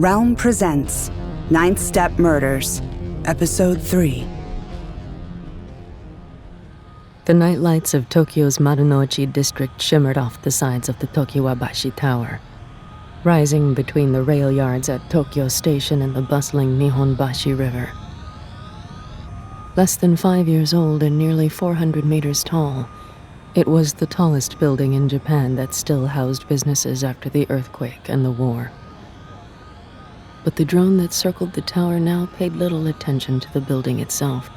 Realm presents Ninth Step Murders, Episode 3. The night lights of Tokyo's Marunouchi district shimmered off the sides of the Tokiwabashi Tower, rising between the rail yards at Tokyo Station and the bustling Nihonbashi River. Less than 5 years old and nearly 400 meters tall, it was the tallest building in Japan that still housed businesses after the earthquake and the war. But the drone that circled the tower now paid little attention to the building itself.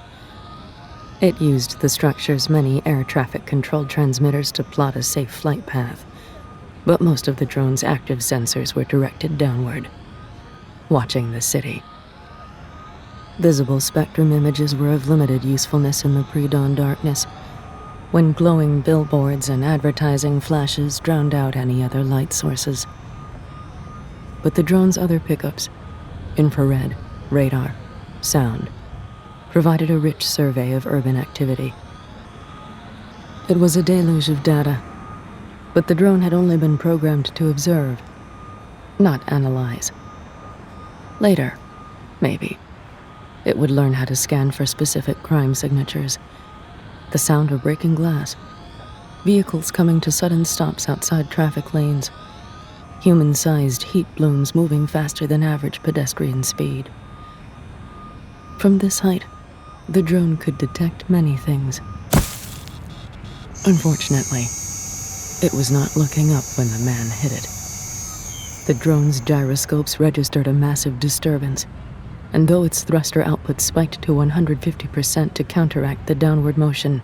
It used the structure's many air traffic control transmitters to plot a safe flight path, but most of the drone's active sensors were directed downward, watching the city. Visible spectrum images were of limited usefulness in the pre-dawn darkness, when glowing billboards and advertising flashes drowned out any other light sources. But the drone's other pickups, infrared, radar, sound, provided a rich survey of urban activity. It was a deluge of data, but the drone had only been programmed to observe, not analyze. Later, maybe, it would learn how to scan for specific crime signatures. The sound of breaking glass, vehicles coming to sudden stops outside traffic lanes, human-sized heat blooms moving faster than average pedestrian speed. From this height, the drone could detect many things. Unfortunately, it was not looking up when the man hit it. The drone's gyroscopes registered a massive disturbance, and though its thruster output spiked to 150% to counteract the downward motion,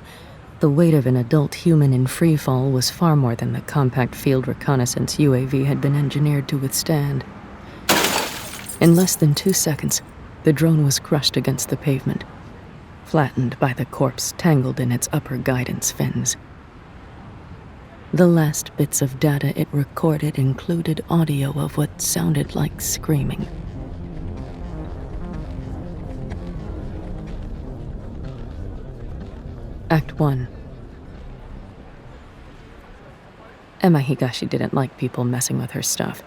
the weight of an adult human in free fall was far more than the compact field reconnaissance UAV had been engineered to withstand. In less than 2 seconds, the drone was crushed against the pavement, flattened by the corpse tangled in its upper guidance fins. The last bits of data it recorded included audio of what sounded like screaming. Act 1. Emma Higashi didn't like people messing with her stuff,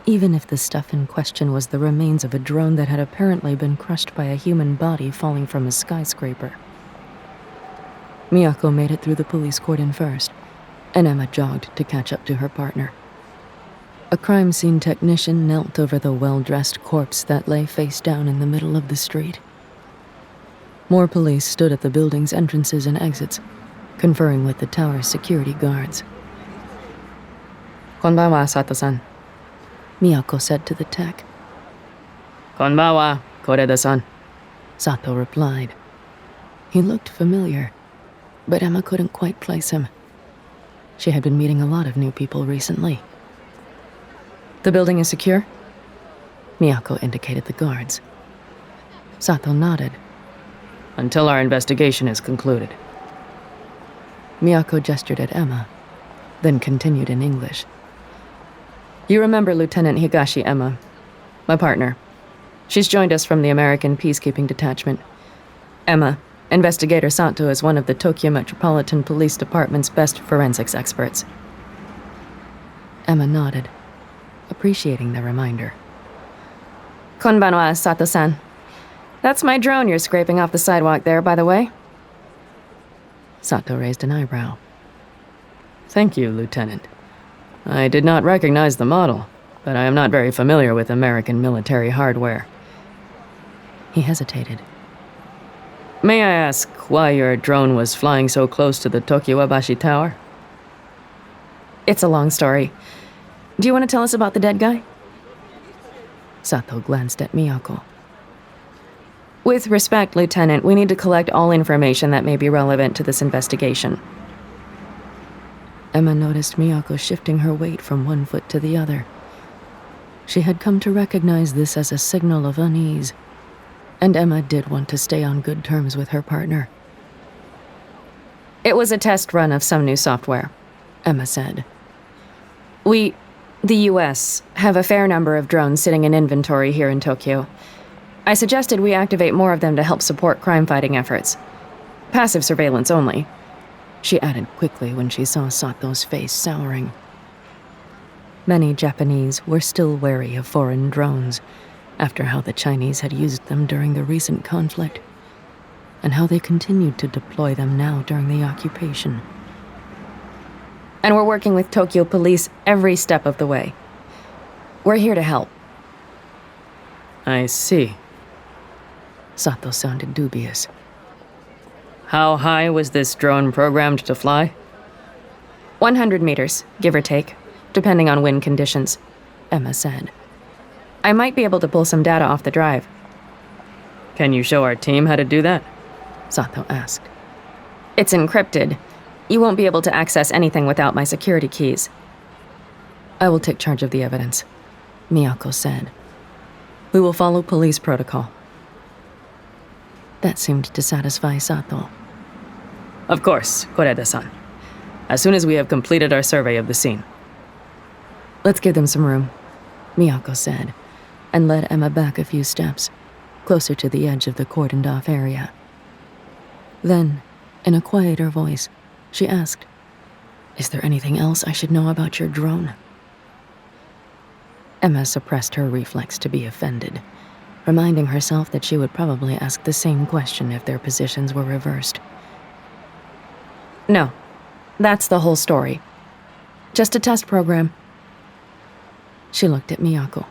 even if the stuff in question was the remains of a drone that had apparently been crushed by a human body falling from a skyscraper. Miyako made it through the police cordon first, and Emma jogged to catch up to her partner. A crime scene technician knelt over the well-dressed corpse that lay face down in the middle of the street. More police stood at the building's entrances and exits, conferring with the tower's security guards. "Konbanwa, Sato-san," Miyako said to the tech. "Konbanwa, Koreda-san," Sato replied. He looked familiar, but Emma couldn't quite place him. She had been meeting a lot of new people recently. "The building is secure?" Miyako indicated the guards. Sato nodded. "Until our investigation is concluded." Miyako gestured at Emma, then continued in English. "You remember Lieutenant Higashi, Emma, my partner. She's joined us from the American Peacekeeping Detachment. Emma, Investigator Sato is one of the Tokyo Metropolitan Police Department's best forensics experts." Emma nodded, appreciating the reminder. "Konbanwa, Sato-san. That's my drone you're scraping off the sidewalk there, by the way." Sato raised an eyebrow. "Thank you, Lieutenant. I did not recognize the model, but I am not very familiar with American military hardware." He hesitated. "May I ask why your drone was flying so close to the Tokiwabashi Tower?" "It's a long story. Do you want to tell us about the dead guy?" Sato glanced at Miyako. "With respect, Lieutenant, we need to collect all information that may be relevant to this investigation." Emma noticed Miyako shifting her weight from one foot to the other. She had come to recognize this as a signal of unease, and Emma did want to stay on good terms with her partner. "It was a test run of some new software," Emma said. "We, the US, have a fair number of drones sitting in inventory here in Tokyo. I suggested we activate more of them to help support crime-fighting efforts. Passive surveillance only," she added quickly when she saw Sato's face souring. Many Japanese were still wary of foreign drones after how the Chinese had used them during the recent conflict, and how they continued to deploy them now during the occupation. And we're working with Tokyo police every step of the way. We're here to help. I see. Sato sounded dubious. How high was this drone programmed to fly? 100 meters, give or take, depending on wind conditions, Emma said. I might be able to pull some data off the drive. Can you show our team how to do that? Sato asked. It's encrypted. You won't be able to access anything without my security keys. I will take charge of the evidence, Miyako said. We will follow police protocol. That seemed to satisfy Sato. Of course, Koreda-san. As soon as we have completed our survey of the scene. Let's give them some room, Miyako said, and led Emma back a few steps, closer to the edge of the cordoned-off area. Then, in a quieter voice, she asked, "Is there anything else I should know about your drone?" Emma suppressed her reflex to be offended, reminding herself that she would probably ask the same question if their positions were reversed. No, that's the whole story. Just a test program. She looked at Miyako.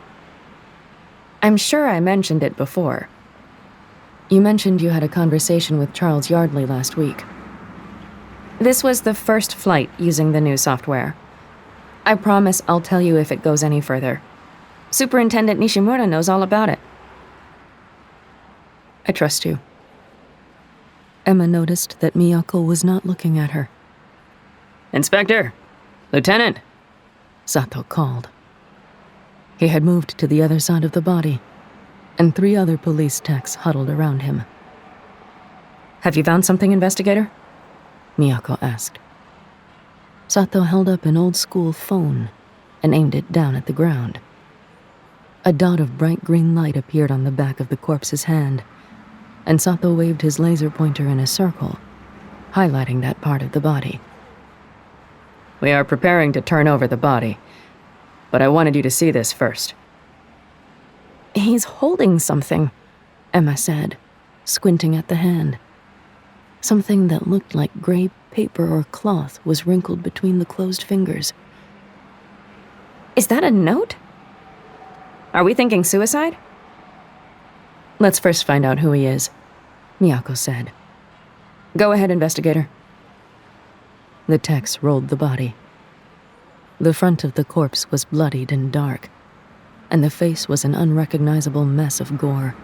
I'm sure I mentioned it before. You mentioned you had a conversation with Charles Yardley last week. This was the first flight using the new software. I promise I'll tell you if it goes any further. Superintendent Nishimura knows all about it. I trust you. Emma noticed that Miyako was not looking at her. Inspector! Lieutenant! Sato called. He had moved to the other side of the body, and 3 other police techs huddled around him. Have you found something, investigator? Miyako asked. Sato held up an old-school phone and aimed it down at the ground. A dot of bright green light appeared on the back of the corpse's hand, and Sato waved his laser pointer in a circle, highlighting that part of the body. We are preparing to turn over the body, but I wanted you to see this first. He's holding something, Emma said, squinting at the hand. Something that looked like gray paper or cloth was wrinkled between the closed fingers. Is that a note? Are we thinking suicide? Let's first find out who he is, Miyako said. Go ahead, investigator. The techs rolled the body. The front of the corpse was bloodied and dark, and the face was an unrecognizable mess of gore.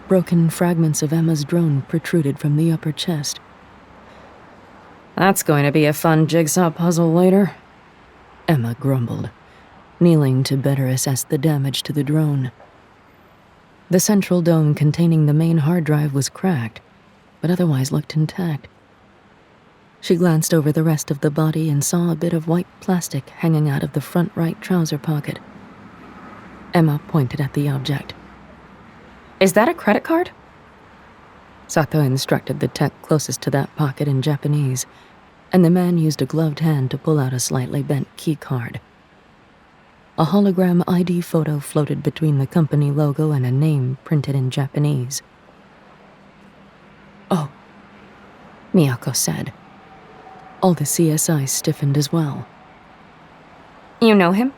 Broken fragments of Emma's drone protruded from the upper chest. That's going to be a fun jigsaw puzzle later, Emma grumbled, kneeling to better assess the damage to the drone. The central dome containing the main hard drive was cracked, but otherwise looked intact. She glanced over the rest of the body and saw a bit of white plastic hanging out of the front right trouser pocket. Emma pointed at the object. Is that a credit card? Sato instructed the tech closest to that pocket in Japanese, and the man used a gloved hand to pull out a slightly bent key card. A hologram ID photo floated between the company logo and a name printed in Japanese. Oh, Miyako said. All the CSI stiffened as well. You know him?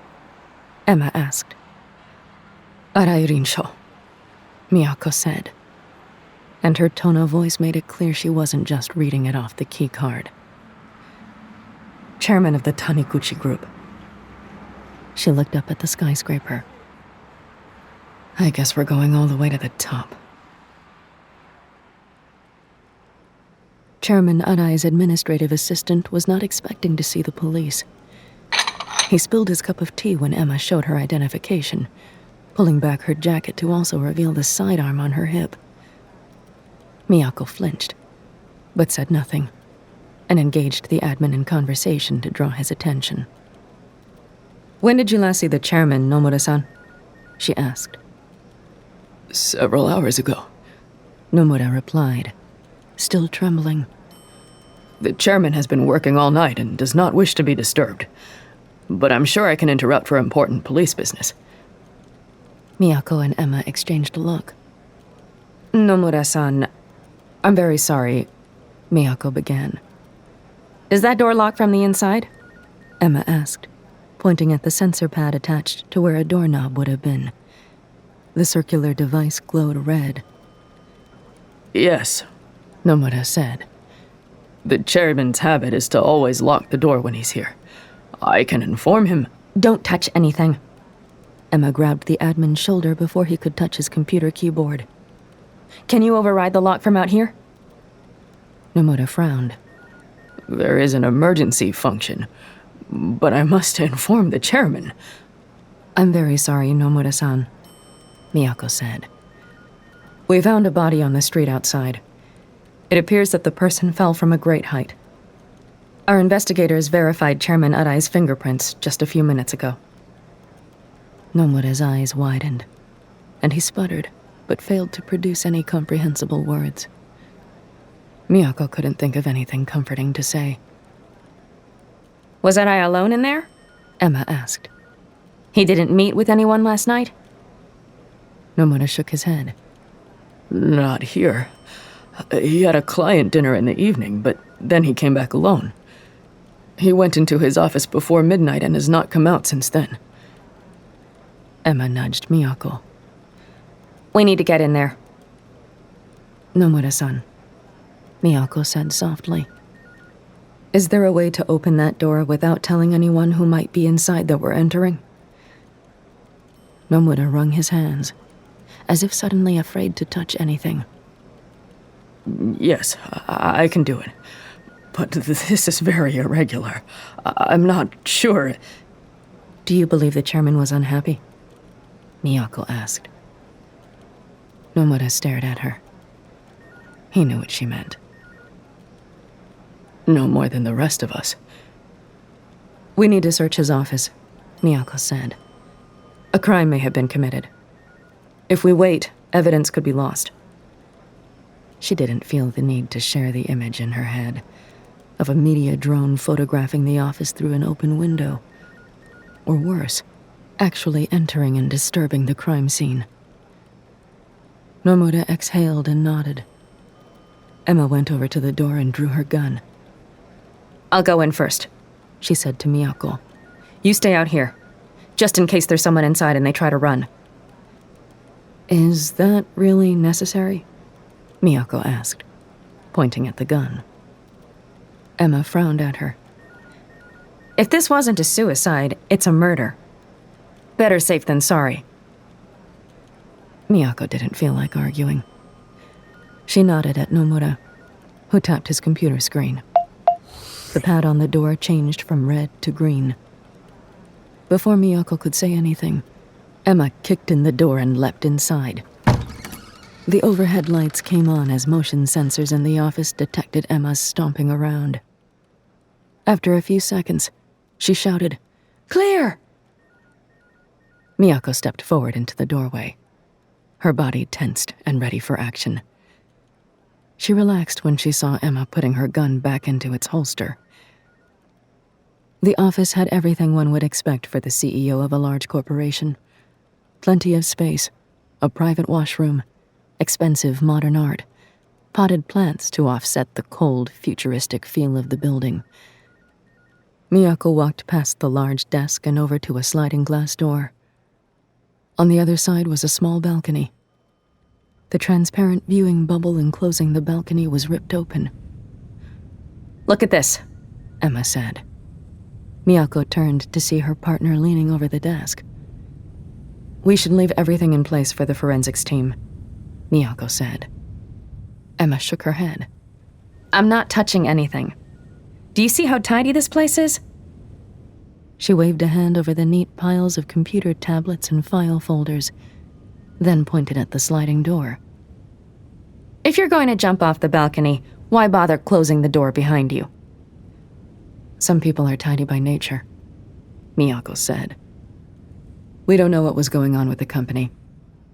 Emma asked. Arai Rinsho, Miyako said, and her tone of voice made it clear she wasn't just reading it off the key card. Chairman of the Taniguchi Group. She looked up at the skyscraper. I guess we're going all the way to the top. Chairman Arai's administrative assistant was not expecting to see the police. He spilled his cup of tea when Emma showed her identification, pulling back her jacket to also reveal the sidearm on her hip. Miyako flinched, but said nothing, and engaged the admin in conversation to draw his attention. When did you last see the chairman, Nomura-san? She asked. Several hours ago, Nomura replied, still trembling. The chairman has been working all night and does not wish to be disturbed. but I'm sure I can interrupt for important police business. Miyako and Emma exchanged a look. Nomura-san, I'm very sorry, Miyako began. Is that door locked from the inside? Emma asked, pointing at the sensor pad attached to where a doorknob would have been. The circular device glowed red. Yes, Nomura said. The chairman's habit is to always lock the door when he's here. I can inform him. Don't touch anything. Emma grabbed the admin's shoulder before he could touch his computer keyboard. Can you override the lock from out here? Nomura frowned. There is an emergency function, but I must inform the chairman. I'm very sorry, Nomura-san, Miyako said. We found a body on the street outside. It appears that the person fell from a great height. Our investigators verified Chairman Arai's fingerprints just a few minutes ago. Nomura's eyes widened, and he sputtered, but failed to produce any comprehensible words. Miyako couldn't think of anything comforting to say. Was Arai alone in there? Emma asked. He didn't meet with anyone last night? Nomura shook his head. Not here. He had a client dinner in the evening, but then he came back alone. He went into his office before midnight and has not come out since then. Emma nudged Miyako. We need to get in there. Nomura-san, Miyako said softly. Is there a way to open that door without telling anyone who might be inside that we're entering? Nomura wrung his hands, as if suddenly afraid to touch anything. Yes, I can do it. But this is very irregular. I'm not sure. Do you believe the chairman was unhappy? Miyako asked. Nomura stared at her. He knew what she meant. No more than the rest of us. We need to search his office, Miyako said. A crime may have been committed. If we wait, evidence could be lost. She didn't feel the need to share the image in her head of a media drone photographing the office through an open window. Or worse, actually entering and disturbing the crime scene. Nomura exhaled and nodded. Emma went over to the door and drew her gun. I'll go in first, she said to Miyako. You stay out here, just in case there's someone inside and they try to run. Is that really necessary? Miyako asked, pointing at the gun. Emma frowned at her. If this wasn't a suicide, it's a murder. Better safe than sorry. Miyako didn't feel like arguing. She nodded at Nomura, who tapped his computer screen. The pad on the door changed from red to green. Before Miyako could say anything, Emma kicked in the door and leapt inside. The overhead lights came on as motion sensors in the office detected Emma's stomping around. After a few seconds, she shouted, "Clear!" Miyako stepped forward into the doorway, her body tensed and ready for action. She relaxed when she saw Emma putting her gun back into its holster. The office had everything one would expect for the CEO of a large corporation. Plenty of space, a private washroom, expensive modern art, potted plants to offset the cold, futuristic feel of the building. Miyako walked past the large desk and over to a sliding glass door. On the other side was a small balcony. The transparent viewing bubble enclosing the balcony was ripped open. Look at this, Emma said. Miyako turned to see her partner leaning over the desk. We should leave everything in place for the forensics team, Miyako said. Emma shook her head. I'm not touching anything. Do you see how tidy this place is? She waved a hand over the neat piles of computer tablets and file folders, then pointed at the sliding door. If you're going to jump off the balcony, why bother closing the door behind you? Some people are tidy by nature, Miyako said. We don't know what was going on with the company,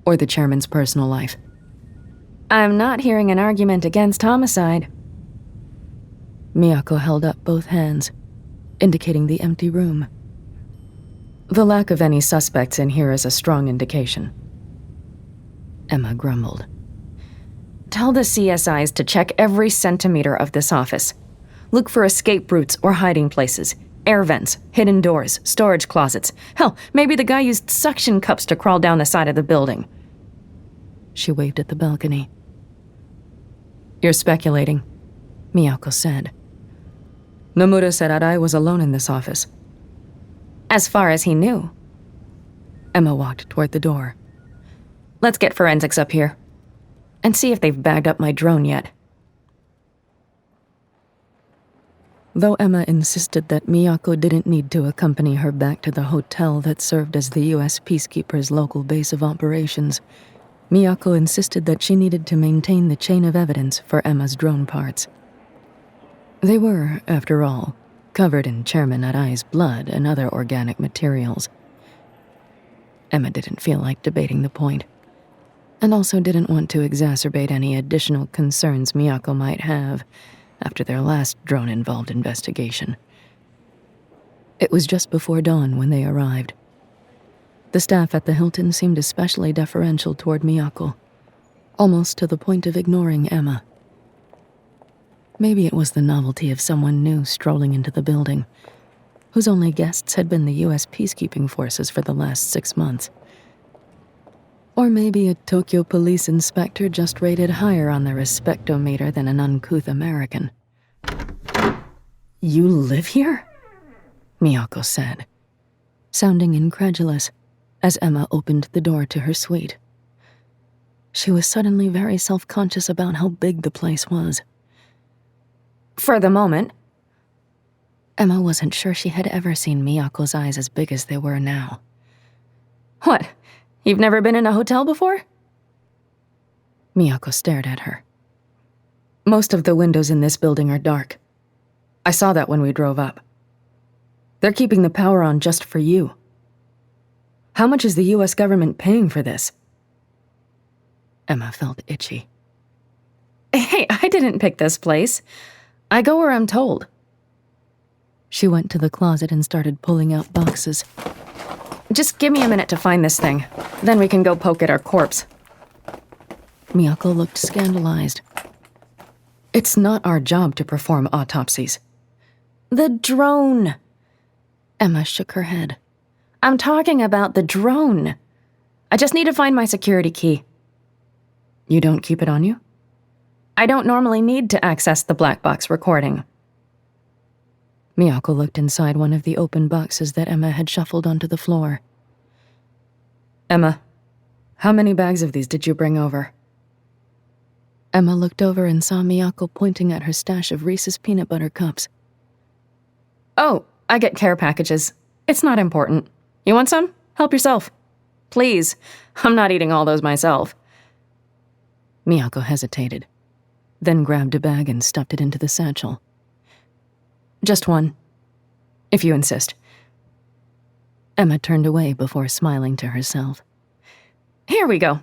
or the chairman's personal life. I'm not hearing an argument against homicide. Miyako held up both hands, indicating the empty room, The lack of any suspects in here is a strong indication. Emma grumbled. Tell the CSIs to check every centimeter of this office. Look for escape routes or hiding places, air vents, hidden doors, storage closets. Hell, maybe the guy used suction cups to crawl down the side of the building. She waved at the balcony. You're speculating, Miyako said. Nomura said Arai was alone in this office. As far as he knew. Emma walked toward the door. Let's get forensics up here. And see if they've bagged up my drone yet. Though Emma insisted that Miyako didn't need to accompany her back to the hotel that served as the U.S. Peacekeepers' local base of operations, Miyako insisted that she needed to maintain the chain of evidence for Emma's drone parts. They were, after all, covered in Chairman Arai's blood and other organic materials. Emma didn't feel like debating the point, and also didn't want to exacerbate any additional concerns Miyako might have after their last drone-involved investigation. It was just before dawn when they arrived. The staff at the Hilton seemed especially deferential toward Miyako, almost to the point of ignoring Emma. Maybe it was the novelty of someone new strolling into the building, whose only guests had been the U.S. peacekeeping forces for the last 6 months. Or maybe a Tokyo police inspector just rated higher on the respectometer than an uncouth American. "You live here?" Miyako said, sounding incredulous as Emma opened the door to her suite. She was suddenly very self-conscious about how big the place was. For the moment. Emma wasn't sure she had ever seen Miyako's eyes as big as they were now. What? You've never been in a hotel before? Miyako stared at her. Most of the windows in this building are dark. I saw that when we drove up. They're keeping the power on just for you. How much is the U.S. government paying for this? Emma felt itchy. Hey, I didn't pick this place. I go where I'm told. She went to the closet and started pulling out boxes. Just give me a minute to find this thing. Then we can go poke at our corpse. Miyako looked scandalized. It's not our job to perform autopsies. The drone. Emma shook her head. I'm talking about the drone. I just need to find my security key. You don't keep it on you? I don't normally need to access the black box recording. Miyako looked inside one of the open boxes that Emma had shuffled onto the floor. Emma, how many bags of these did you bring over? Emma looked over and saw Miyako pointing at her stash of Reese's peanut butter cups. Oh, I get care packages. It's not important. You want some? Help yourself. Please. I'm not eating all those myself. Miyako hesitated, then grabbed a bag and stuffed it into the satchel. Just one, if you insist. Emma turned away before smiling to herself. Here we go.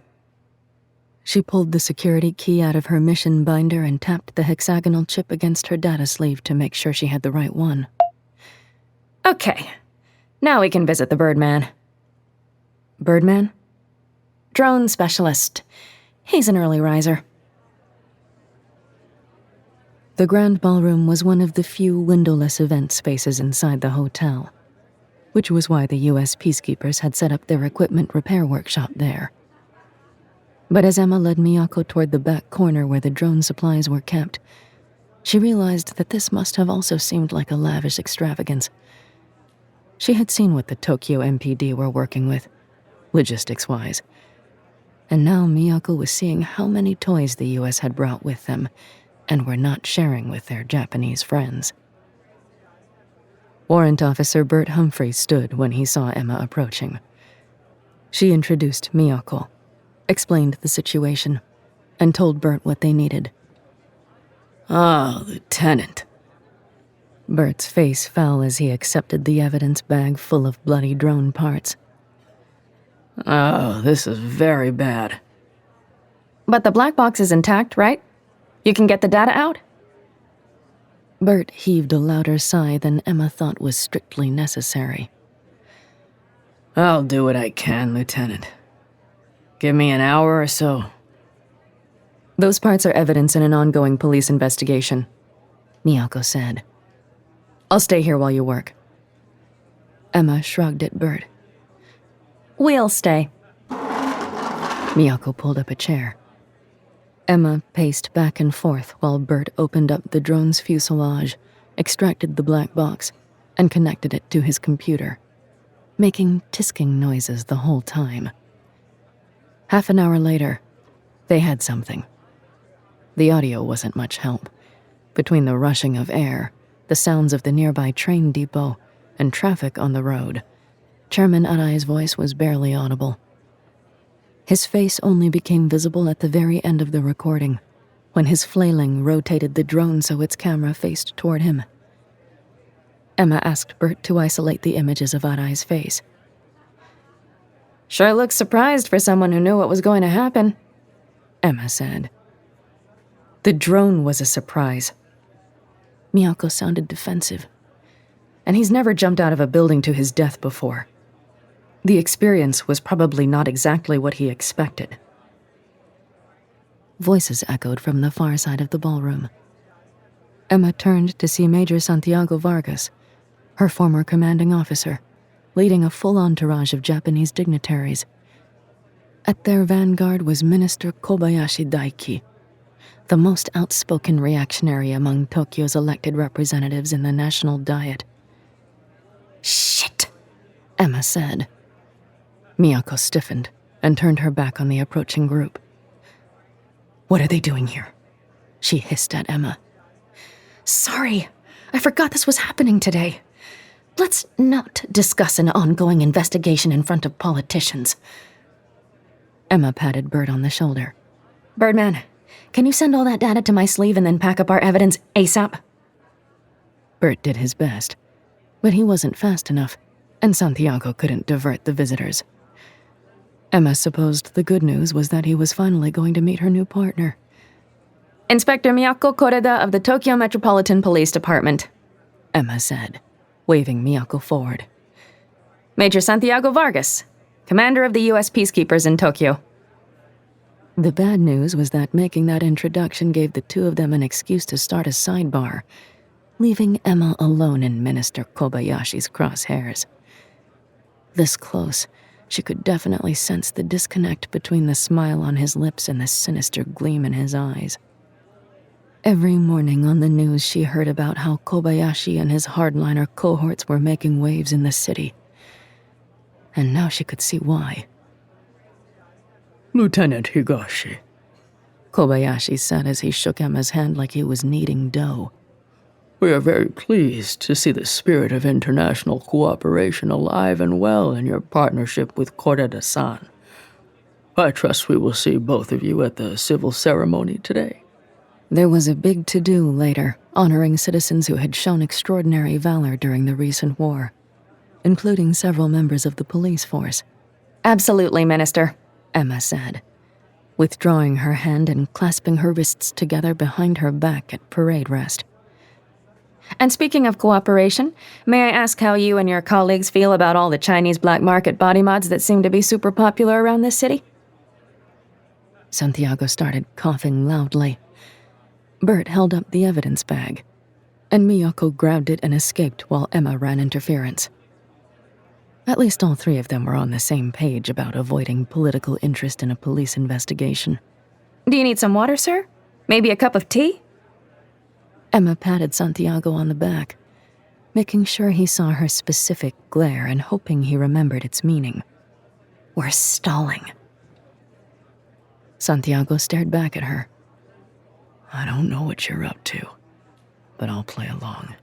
She pulled the security key out of her mission binder and tapped the hexagonal chip against her data sleeve to make sure she had the right one. Okay, now we can visit the Birdman. Birdman? Drone specialist. He's an early riser. The Grand Ballroom was one of the few windowless event spaces inside the hotel, which was why the U.S. Peacekeepers had set up their equipment repair workshop there. But as Emma led Miyako toward the back corner where the drone supplies were kept, she realized that this must have also seemed like a lavish extravagance. She had seen what the Tokyo MPD were working with, logistics-wise. And now Miyako was seeing how many toys the U.S. had brought with them and were not sharing with their Japanese friends. Warrant Officer Bert Humphrey stood when he saw Emma approaching. She introduced Miyako, explained the situation, and told Bert what they needed. Ah, Lieutenant. Bert's face fell as he accepted the evidence bag full of bloody drone parts. Oh, this is very bad. But the black box is intact, right? You can get the data out? Bert heaved a louder sigh than Emma thought was strictly necessary. I'll do what I can, Lieutenant. Give me an hour or so. Those parts are evidence in an ongoing police investigation, Miyako said. I'll stay here while you work. Emma shrugged at Bert. We'll stay. Miyako pulled up a chair. Emma paced back and forth while Bert opened up the drone's fuselage, extracted the black box, and connected it to his computer, making tisking noises the whole time. Half an hour later, they had something. The audio wasn't much help. Between the rushing of air, the sounds of the nearby train depot, and traffic on the road, Chairman Arai's voice was barely audible. His face only became visible at the very end of the recording, when his flailing rotated the drone so its camera faced toward him. Emma asked Bert to isolate the images of Arai's face. Sure looks surprised for someone who knew what was going to happen, Emma said. The drone was a surprise. Miyako sounded defensive. And he's never jumped out of a building to his death before. The experience was probably not exactly what he expected. Voices echoed from the far side of the ballroom. Emma turned to see Major Santiago Vargas, her former commanding officer, leading a full entourage of Japanese dignitaries. At their vanguard was Minister Kobayashi Daiki, the most outspoken reactionary among Tokyo's elected representatives in the National Diet. Shit, Emma said. Miyako stiffened and turned her back on the approaching group. What are they doing here? She hissed at Emma. Sorry, I forgot this was happening today. Let's not discuss an ongoing investigation in front of politicians. Emma patted Bert on the shoulder. Birdman, can you send all that data to my sleeve and then pack up our evidence ASAP? Bert did his best, but he wasn't fast enough, and Santiago couldn't divert the visitors. Emma supposed the good news was that he was finally going to meet her new partner. Inspector Miyako Koreda of the Tokyo Metropolitan Police Department, Emma said, waving Miyako forward. Major Santiago Vargas, commander of the U.S. Peacekeepers in Tokyo. The bad news was that making that introduction gave the two of them an excuse to start a sidebar, leaving Emma alone in Minister Kobayashi's crosshairs. This close, she could definitely sense the disconnect between the smile on his lips and the sinister gleam in his eyes. Every morning on the news she heard about how Kobayashi and his hardliner cohorts were making waves in the city. And now she could see why. Lieutenant Higashi, Kobayashi said as he shook Emma's hand like he was kneading dough. We are very pleased to see the spirit of international cooperation alive and well in your partnership with Koreda-san. I trust we will see both of you at the civil ceremony today. There was a big to-do later, honoring citizens who had shown extraordinary valor during the recent war, including several members of the police force. Absolutely, Minister, Emma said, withdrawing her hand and clasping her wrists together behind her back at parade rest. And speaking of cooperation, may I ask how you and your colleagues feel about all the Chinese black market body mods that seem to be super popular around this city? Santiago started coughing loudly. Bert held up the evidence bag, and Miyako grabbed it and escaped while Emma ran interference. At least all three of them were on the same page about avoiding political interest in a police investigation. Do you need some water, sir? Maybe a cup of tea? Emma patted Santiago on the back, making sure he saw her specific glare and hoping he remembered its meaning. We're stalling. Santiago stared back at her. I don't know what you're up to, but I'll play along.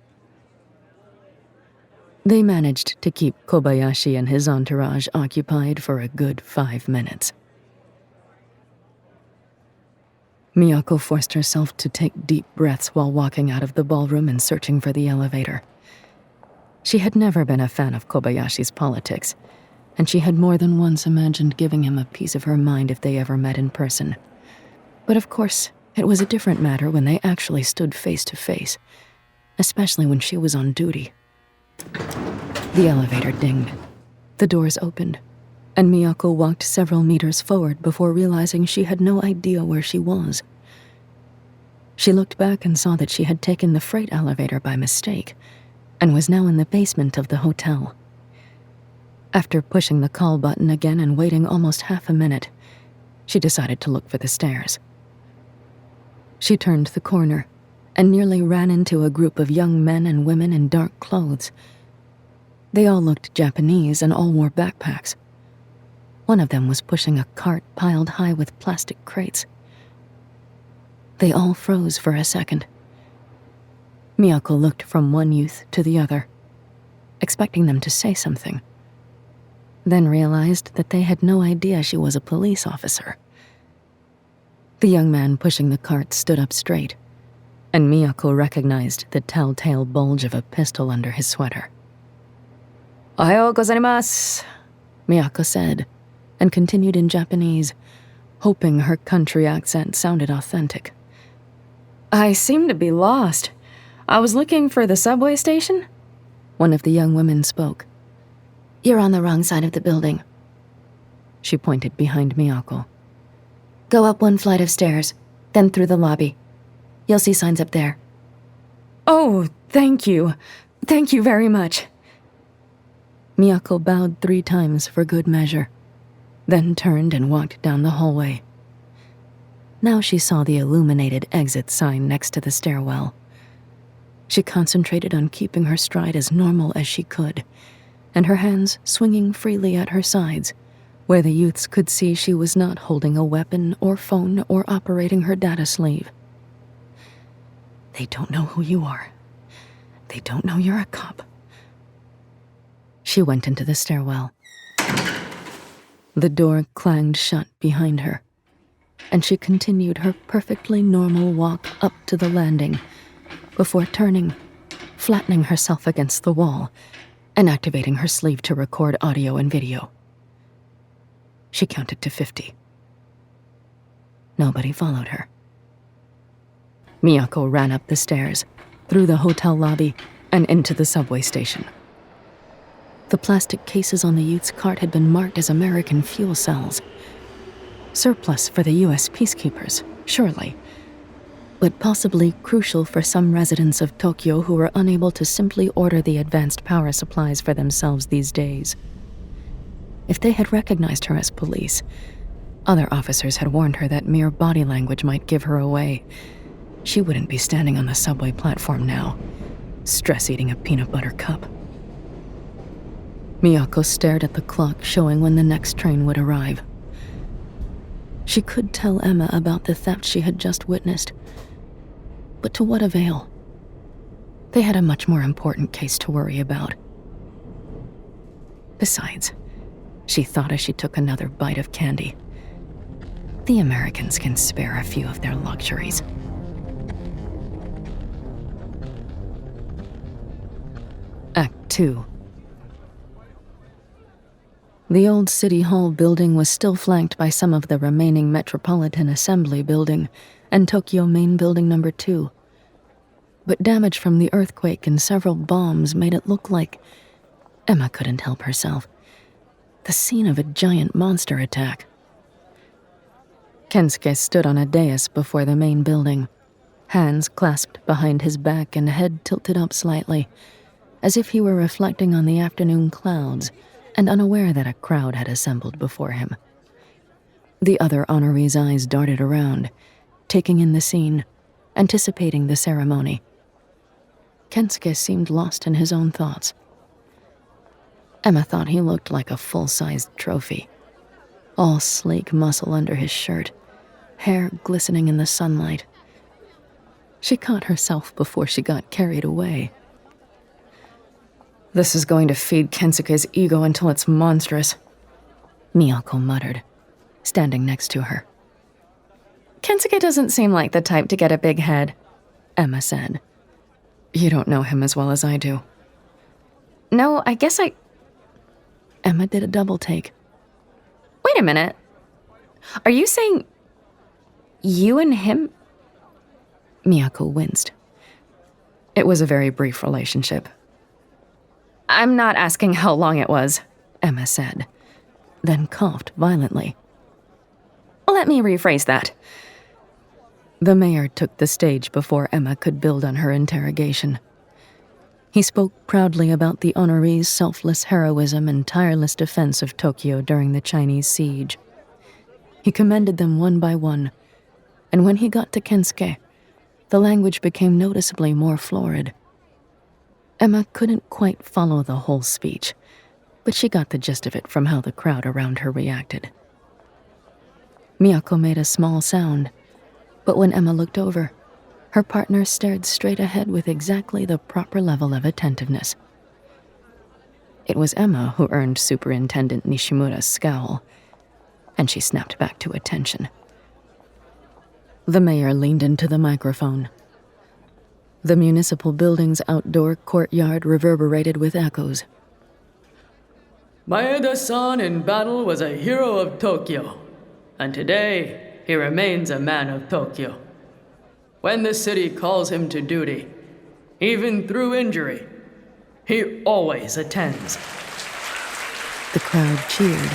They managed to keep Kobayashi and his entourage occupied for a good 5 minutes. Miyako forced herself to take deep breaths while walking out of the ballroom and searching for the elevator. She had never been a fan of Kobayashi's politics, and she had more than once imagined giving him a piece of her mind if they ever met in person. But of course, it was a different matter when they actually stood face to face, especially when she was on duty. The elevator dinged. The doors opened, and Miyako walked several meters forward before realizing she had no idea where she was. She looked back and saw that she had taken the freight elevator by mistake and was now in the basement of the hotel. After pushing the call button again and waiting almost half a minute, she decided to look for the stairs. She turned the corner and nearly ran into a group of young men and women in dark clothes. They all looked Japanese and all wore backpacks. One of them was pushing a cart piled high with plastic crates. They all froze for a second. Miyako looked from one youth to the other, expecting them to say something, then realized that they had no idea she was a police officer. The young man pushing the cart stood up straight, and Miyako recognized the telltale bulge of a pistol under his sweater. "Ohayou gozaimasu," Miyako said, and continued in Japanese, hoping her country accent sounded authentic. "I seem to be lost. I was looking for the subway station." One of the young women spoke. "You're on the wrong side of the building." She pointed behind Miyako. "Go up one flight of stairs, then through the lobby. You'll see signs up there." "Oh, thank you. Thank you very much." Miyako bowed 3 times for good measure, then turned and walked down the hallway. Now she saw the illuminated exit sign next to the stairwell. She concentrated on keeping her stride as normal as she could, and her hands swinging freely at her sides, where the youths could see she was not holding a weapon or phone or operating her data sleeve. They don't know who you are. They don't know you're a cop. She went into the stairwell. The door clanged shut behind her, and she continued her perfectly normal walk up to the landing before turning, flattening herself against the wall, and activating her sleeve to record audio and video. She counted to 50. Nobody followed her. Miyako ran up the stairs, through the hotel lobby, and into the subway station. The plastic cases on the youth's cart had been marked as American fuel cells. Surplus for the U.S. peacekeepers, surely, but possibly crucial for some residents of Tokyo who were unable to simply order the advanced power supplies for themselves these days. If they had recognized her as police, other officers had warned her that mere body language might give her away. She wouldn't be standing on the subway platform now, stress-eating a peanut butter cup. Miyako stared at the clock showing when the next train would arrive. She could tell Emma about the theft she had just witnessed, but to what avail? They had a much more important case to worry about. Besides, she thought as she took another bite of candy, the Americans can spare a few of their luxuries. Act 2. The old City Hall building was still flanked by some of the remaining Metropolitan Assembly Building and Tokyo Main Building No. 2. But damage from the earthquake and several bombs made it look like, Emma couldn't help herself, the scene of a giant monster attack. Kensuke stood on a dais before the main building, hands clasped behind his back and head tilted up slightly, as if he were reflecting on the afternoon clouds and unaware that a crowd had assembled before him. The other honorees' eyes darted around, taking in the scene, anticipating the ceremony. Kensuke seemed lost in his own thoughts. Emma thought he looked like a full-sized trophy, all sleek muscle under his shirt, hair glistening in the sunlight. She caught herself before she got carried away. "This is going to feed Kensuke's ego until it's monstrous," Miyako muttered, standing next to her. "Kensuke doesn't seem like the type to get a big head," Emma said. "You don't know him as well as I do." "No, I guess I..." Emma did a double take. "Wait a minute. Are you saying you and him?" Miyako winced. "It was a very brief relationship." "I'm not asking how long it was," Emma said, then coughed violently. Let me rephrase that. The mayor took the stage before Emma could build on her interrogation. He spoke proudly about the honorees' selfless heroism and tireless defense of Tokyo during the Chinese siege. He commended them one by one, and when he got to Kensuke, the language became noticeably more florid. Emma couldn't quite follow the whole speech, but she got the gist of it from how the crowd around her reacted. Miyako made a small sound, but when Emma looked over, her partner stared straight ahead with exactly the proper level of attentiveness. It was Emma who earned Superintendent Nishimura's scowl, and she snapped back to attention. The mayor leaned into the microphone. The municipal building's outdoor courtyard reverberated with echoes. Maeda-san in battle was a hero of Tokyo, and today he remains a man of Tokyo. When the city calls him to duty, even through injury, he always attends. The crowd cheered,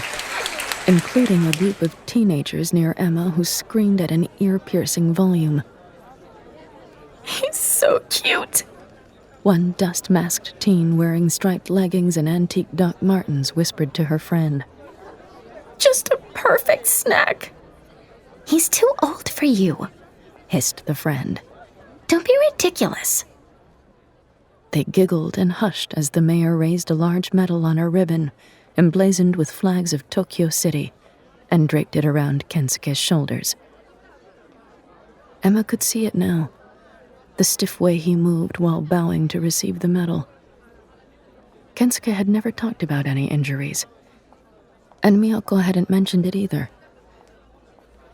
including a group of teenagers near Emma who screamed at an ear-piercing volume. He's so cute. One dust-masked teen wearing striped leggings and antique Doc Martens whispered to her friend. Just a perfect snack. He's too old for you, hissed the friend. Don't be ridiculous. They giggled and hushed as the mayor raised a large medal on a ribbon, emblazoned with flags of Tokyo City, and draped it around Kensuke's shoulders. Emma could see it now, the stiff way he moved while bowing to receive the medal. Kensuke had never talked about any injuries, and Miyako hadn't mentioned it either.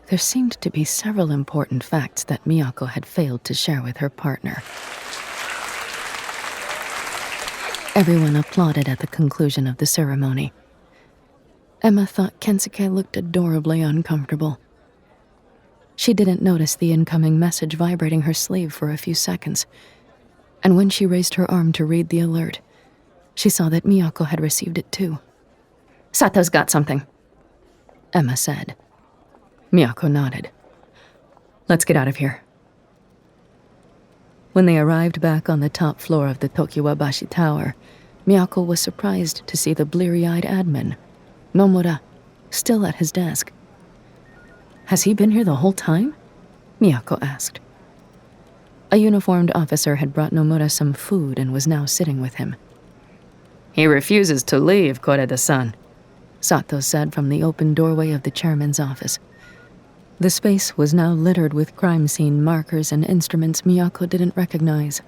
There seemed to be several important facts that Miyako had failed to share with her partner. Everyone applauded at the conclusion of the ceremony. Emma thought Kensuke looked adorably uncomfortable. She didn't notice the incoming message vibrating her sleeve for a few seconds, and when she raised her arm to read the alert, she saw that Miyako had received it too. Sato's got something, Emma said. Miyako nodded. Let's get out of here. When they arrived back on the top floor of the Tokiwabashi Tower, Miyako was surprised to see the bleary-eyed admin, Nomura, still at his desk. Has he been here the whole time? Miyako asked. A uniformed officer had brought Nomura some food and was now sitting with him. He refuses to leave, Koreda-san, Sato said from the open doorway of the chairman's office. The space was now littered with crime scene markers and instruments Miyako didn't recognize.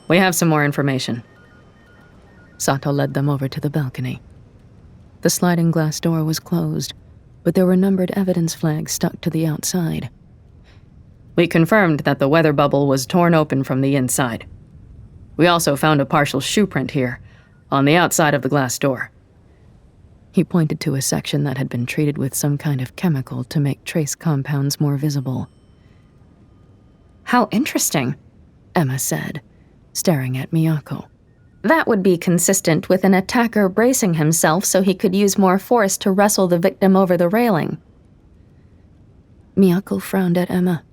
We have some more information. Sato led them over to the balcony. The sliding glass door was closed, but there were numbered evidence flags stuck to the outside. We confirmed that the weather bubble was torn open from the inside. We also found a partial shoe print here, on the outside of the glass door. He pointed to a section that had been treated with some kind of chemical to make trace compounds more visible. How interesting, Emma said, staring at Miyako. That would be consistent with an attacker bracing himself so he could use more force to wrestle the victim over the railing. Miyako frowned at Emma,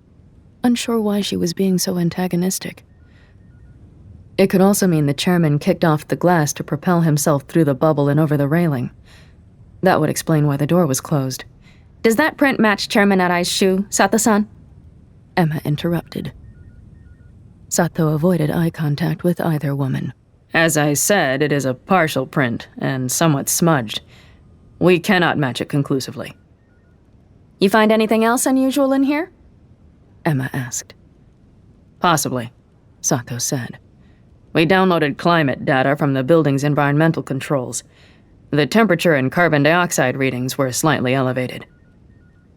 unsure why she was being so antagonistic. It could also mean the chairman kicked off the glass to propel himself through the bubble and over the railing. That would explain why the door was closed. Does that print match Chairman Arai's shoe, Sato-san? Emma interrupted. Sato avoided eye contact with either woman. As I said, it is a partial print, and somewhat smudged. We cannot match it conclusively. You find anything else unusual in here? Emma asked. Possibly, Sato said. We downloaded climate data from the building's environmental controls. The temperature and carbon dioxide readings were slightly elevated.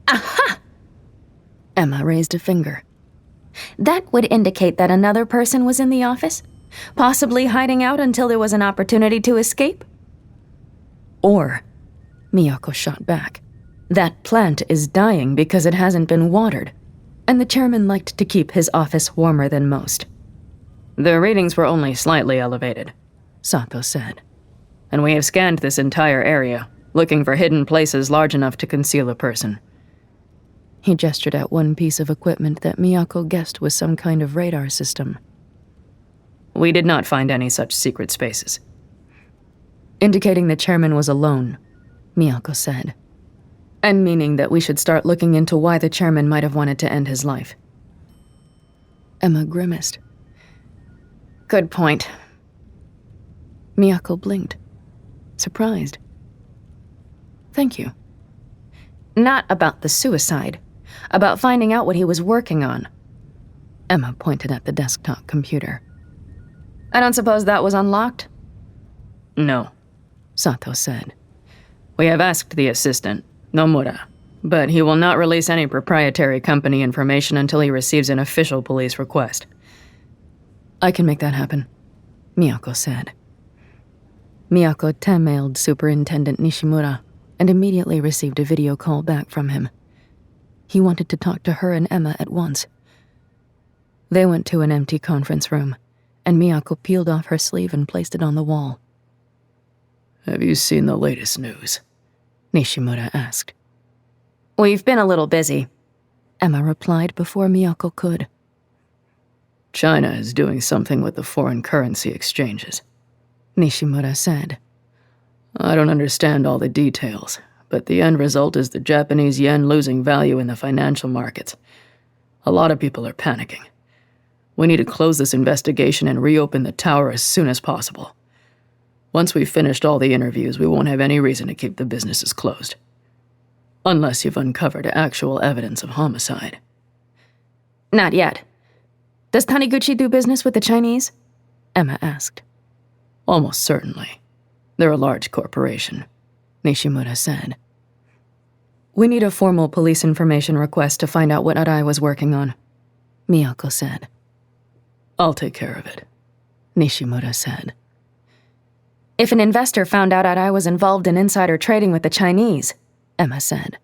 Aha! Emma raised a finger. That would indicate that another person was in the office, possibly hiding out until there was an opportunity to escape. Or, Miyako shot back, that plant is dying because it hasn't been watered, and the chairman liked to keep his office warmer than most. The readings were only slightly elevated, Sato said. and we have scanned this entire area, looking for hidden places large enough to conceal a person. He gestured at one piece of equipment that Miyako guessed was some kind of radar system. We did not find any such secret spaces. Indicating the chairman was alone, Miyako said. And meaning that we should start looking into why the chairman might have wanted to end his life. Emma grimaced. Good point. Miyako blinked, surprised. Thank you. Not about the suicide. About finding out what he was working on. Emma pointed at the desktop computer. I don't suppose that was unlocked? No, Sato said. We have asked the assistant, Nomura, but he will not release any proprietary company information until he receives an official police request. I can make that happen, Miyako said. Miyako temailed Superintendent Nishimura and immediately received a video call back from him. He wanted to talk to her and Emma at once. They went to an empty conference room, and Miyako peeled off her sleeve and placed it on the wall. Have you seen the latest news? Nishimura asked. We've been a little busy, Emma replied before Miyako could. China is doing something with the foreign currency exchanges, Nishimura said. I don't understand all the details, but the end result is the Japanese yen losing value in the financial markets. A lot of people are panicking. We need to close this investigation and reopen the tower as soon as possible. Once we've finished all the interviews, we won't have any reason to keep the businesses closed. Unless you've uncovered actual evidence of homicide. Not yet. Does Taniguchi do business with the Chinese? Emma asked. Almost certainly. They're a large corporation, Nishimura said. We need a formal police information request to find out what Arai was working on, Miyako said. I'll take care of it, Nishimura said. If an investor found out Arai was involved in insider trading with the Chinese, Emma said,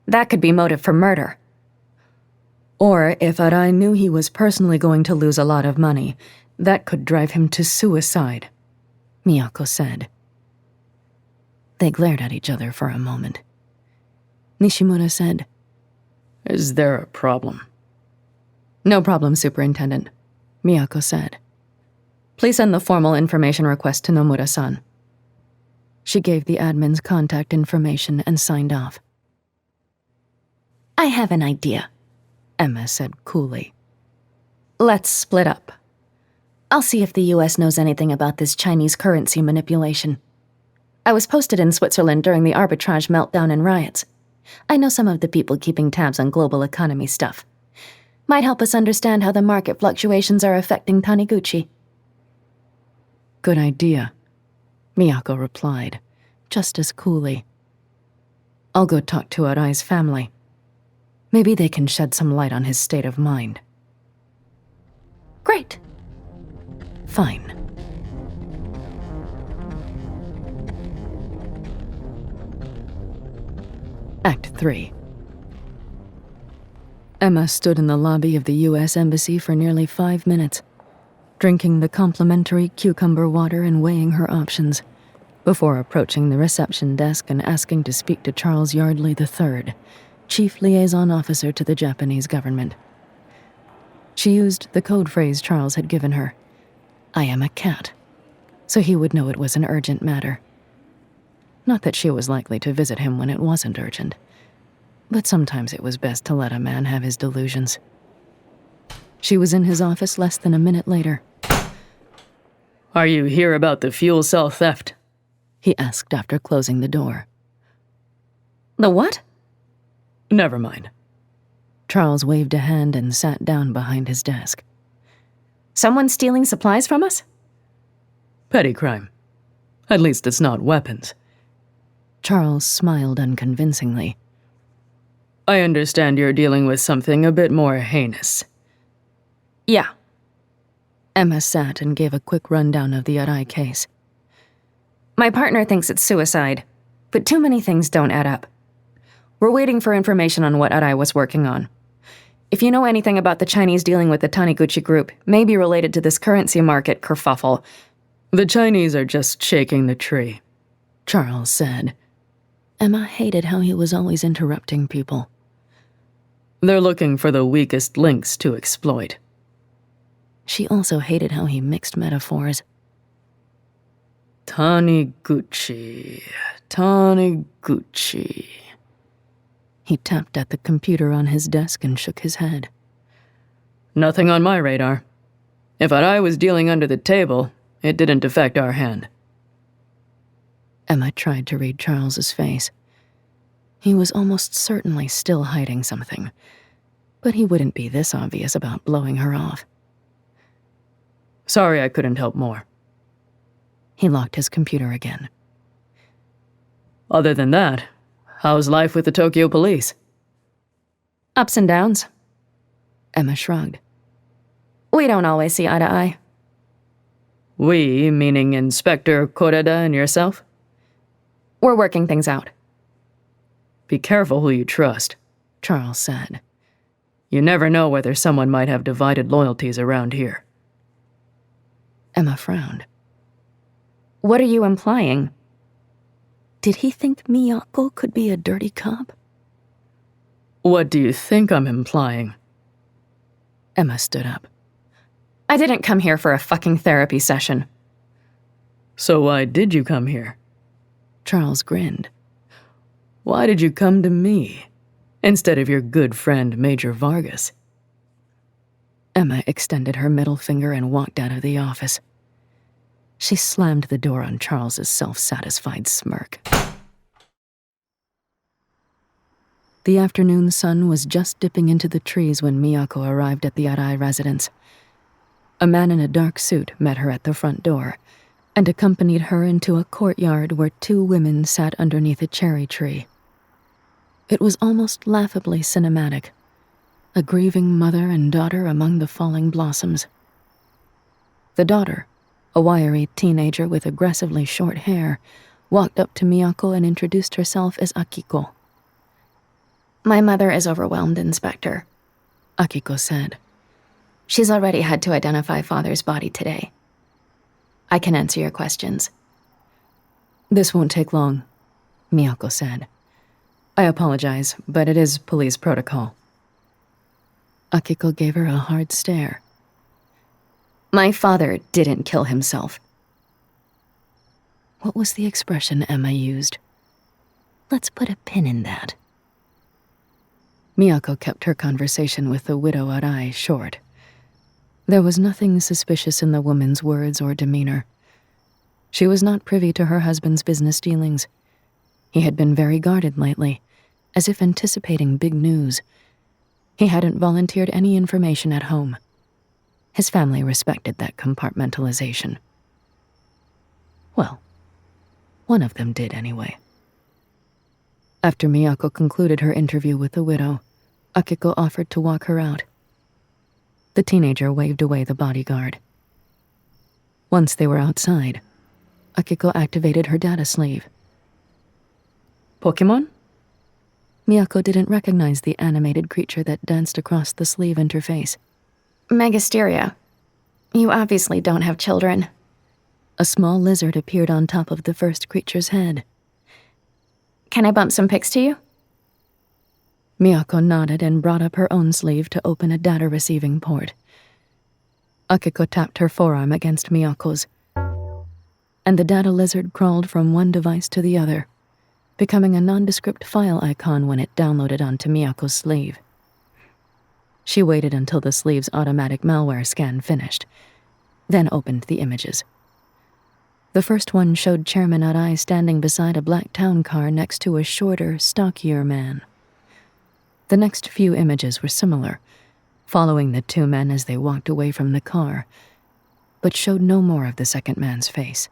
that could be motive for murder. Or if Arai knew he was personally going to lose a lot of money, that could drive him to suicide, Miyako said. They glared at each other for a moment. Nishimura said, Is there a problem? No problem, Superintendent, Miyako said. Please send the formal information request to Nomura-san. She gave the admin's contact information and signed off. I have an idea, Emma said coolly. Let's split up. I'll see if the US knows anything about this Chinese currency manipulation. I was posted in Switzerland during the arbitrage meltdown and riots. I know some of the people keeping tabs on global economy stuff. Might help us understand how the market fluctuations are affecting Taniguchi. Good idea, Miyako replied, just as coolly. I'll go talk to Arai's family. Maybe they can shed some light on his state of mind. Great. Fine. Act 3. Emma stood in the lobby of the U.S. Embassy for nearly 5 minutes, drinking the complimentary cucumber water and weighing her options, before approaching the reception desk and asking to speak to Charles Yardley III, Chief Liaison Officer to the Japanese government. She used the code phrase Charles had given her, "I am a cat," so he would know it was an urgent matter. Not that she was likely to visit him when it wasn't urgent, but sometimes it was best to let a man have his delusions. She was in his office less than a minute later. Are you here about the fuel cell theft? He asked after closing the door. The what? Never mind. Charles waved a hand and sat down behind his desk. Someone stealing supplies from us? Petty crime. At least it's not weapons. Charles smiled unconvincingly. I understand you're dealing with something a bit more heinous. Yeah. Emma sat and gave a quick rundown of the Arai case. My partner thinks it's suicide, but too many things don't add up. We're waiting for information on what Arai was working on. If you know anything about the Chinese dealing with the Taniguchi group, maybe related to this currency market kerfuffle. The Chinese are just shaking the tree, Charles said. Emma hated how he was always interrupting people. They're looking for the weakest links to exploit. She also hated how he mixed metaphors. Taniguchi. Taniguchi. He tapped at the computer on his desk and shook his head. Nothing on my radar. If I was dealing under the table, it didn't affect our hand. Emma tried to read Charles's face. He was almost certainly still hiding something, but he wouldn't be this obvious about blowing her off. Sorry I couldn't help more. He locked his computer again. Other than that, how's life with the Tokyo police? Ups and downs. Emma shrugged. We don't always see eye to eye. We, meaning Inspector Koreda and yourself? We're working things out. Be careful who you trust, Charles said. You never know whether someone might have divided loyalties around here. Emma frowned. What are you implying? Did he think Miyako could be a dirty cop? What do you think I'm implying? Emma stood up. I didn't come here for a fucking therapy session. So why did you come here? Charles grinned. Why did you come to me, instead of your good friend Major Vargas? Emma extended her middle finger and walked out of the office. She slammed the door on Charles's self-satisfied smirk. The afternoon sun was just dipping into the trees when Miyako arrived at the Arai residence. A man in a dark suit met her at the front door and accompanied her into a courtyard where two women sat underneath a cherry tree. It was almost laughably cinematic, a grieving mother and daughter among the falling blossoms. The daughter, a wiry teenager with aggressively short hair, walked up to Miyako and introduced herself as Akiko. My mother is overwhelmed, Inspector, Akiko said. She's already had to identify Father's body today. I can answer your questions. This won't take long, Miyako said. I apologize, but it is police protocol. Akiko gave her a hard stare. My father didn't kill himself. What was the expression Emma used? Let's put a pin in that. Miyako kept her conversation with the widow Arai short. There was nothing suspicious in the woman's words or demeanor. She was not privy to her husband's business dealings. He had been very guarded lately, as if anticipating big news. He hadn't volunteered any information at home. His family respected that compartmentalization. Well, one of them did anyway. After Miyako concluded her interview with the widow, Akiko offered to walk her out. The teenager waved away the bodyguard. Once they were outside, Akiko activated her data sleeve. Pokemon? Miyako didn't recognize the animated creature that danced across the sleeve interface. Megasteria. You obviously don't have children. A small lizard appeared on top of the first creature's head. Can I bump some pics to you? Miyako nodded and brought up her own sleeve to open a data receiving port. Akiko tapped her forearm against Miyako's, and the data lizard crawled from one device to the other, becoming a nondescript file icon when it downloaded onto Miyako's sleeve. She waited until the sleeve's automatic malware scan finished, then opened the images. The first one showed Chairman Arai standing beside a black town car next to a shorter, stockier man. The next few images were similar, following the two men as they walked away from the car, but showed no more of the second man's face.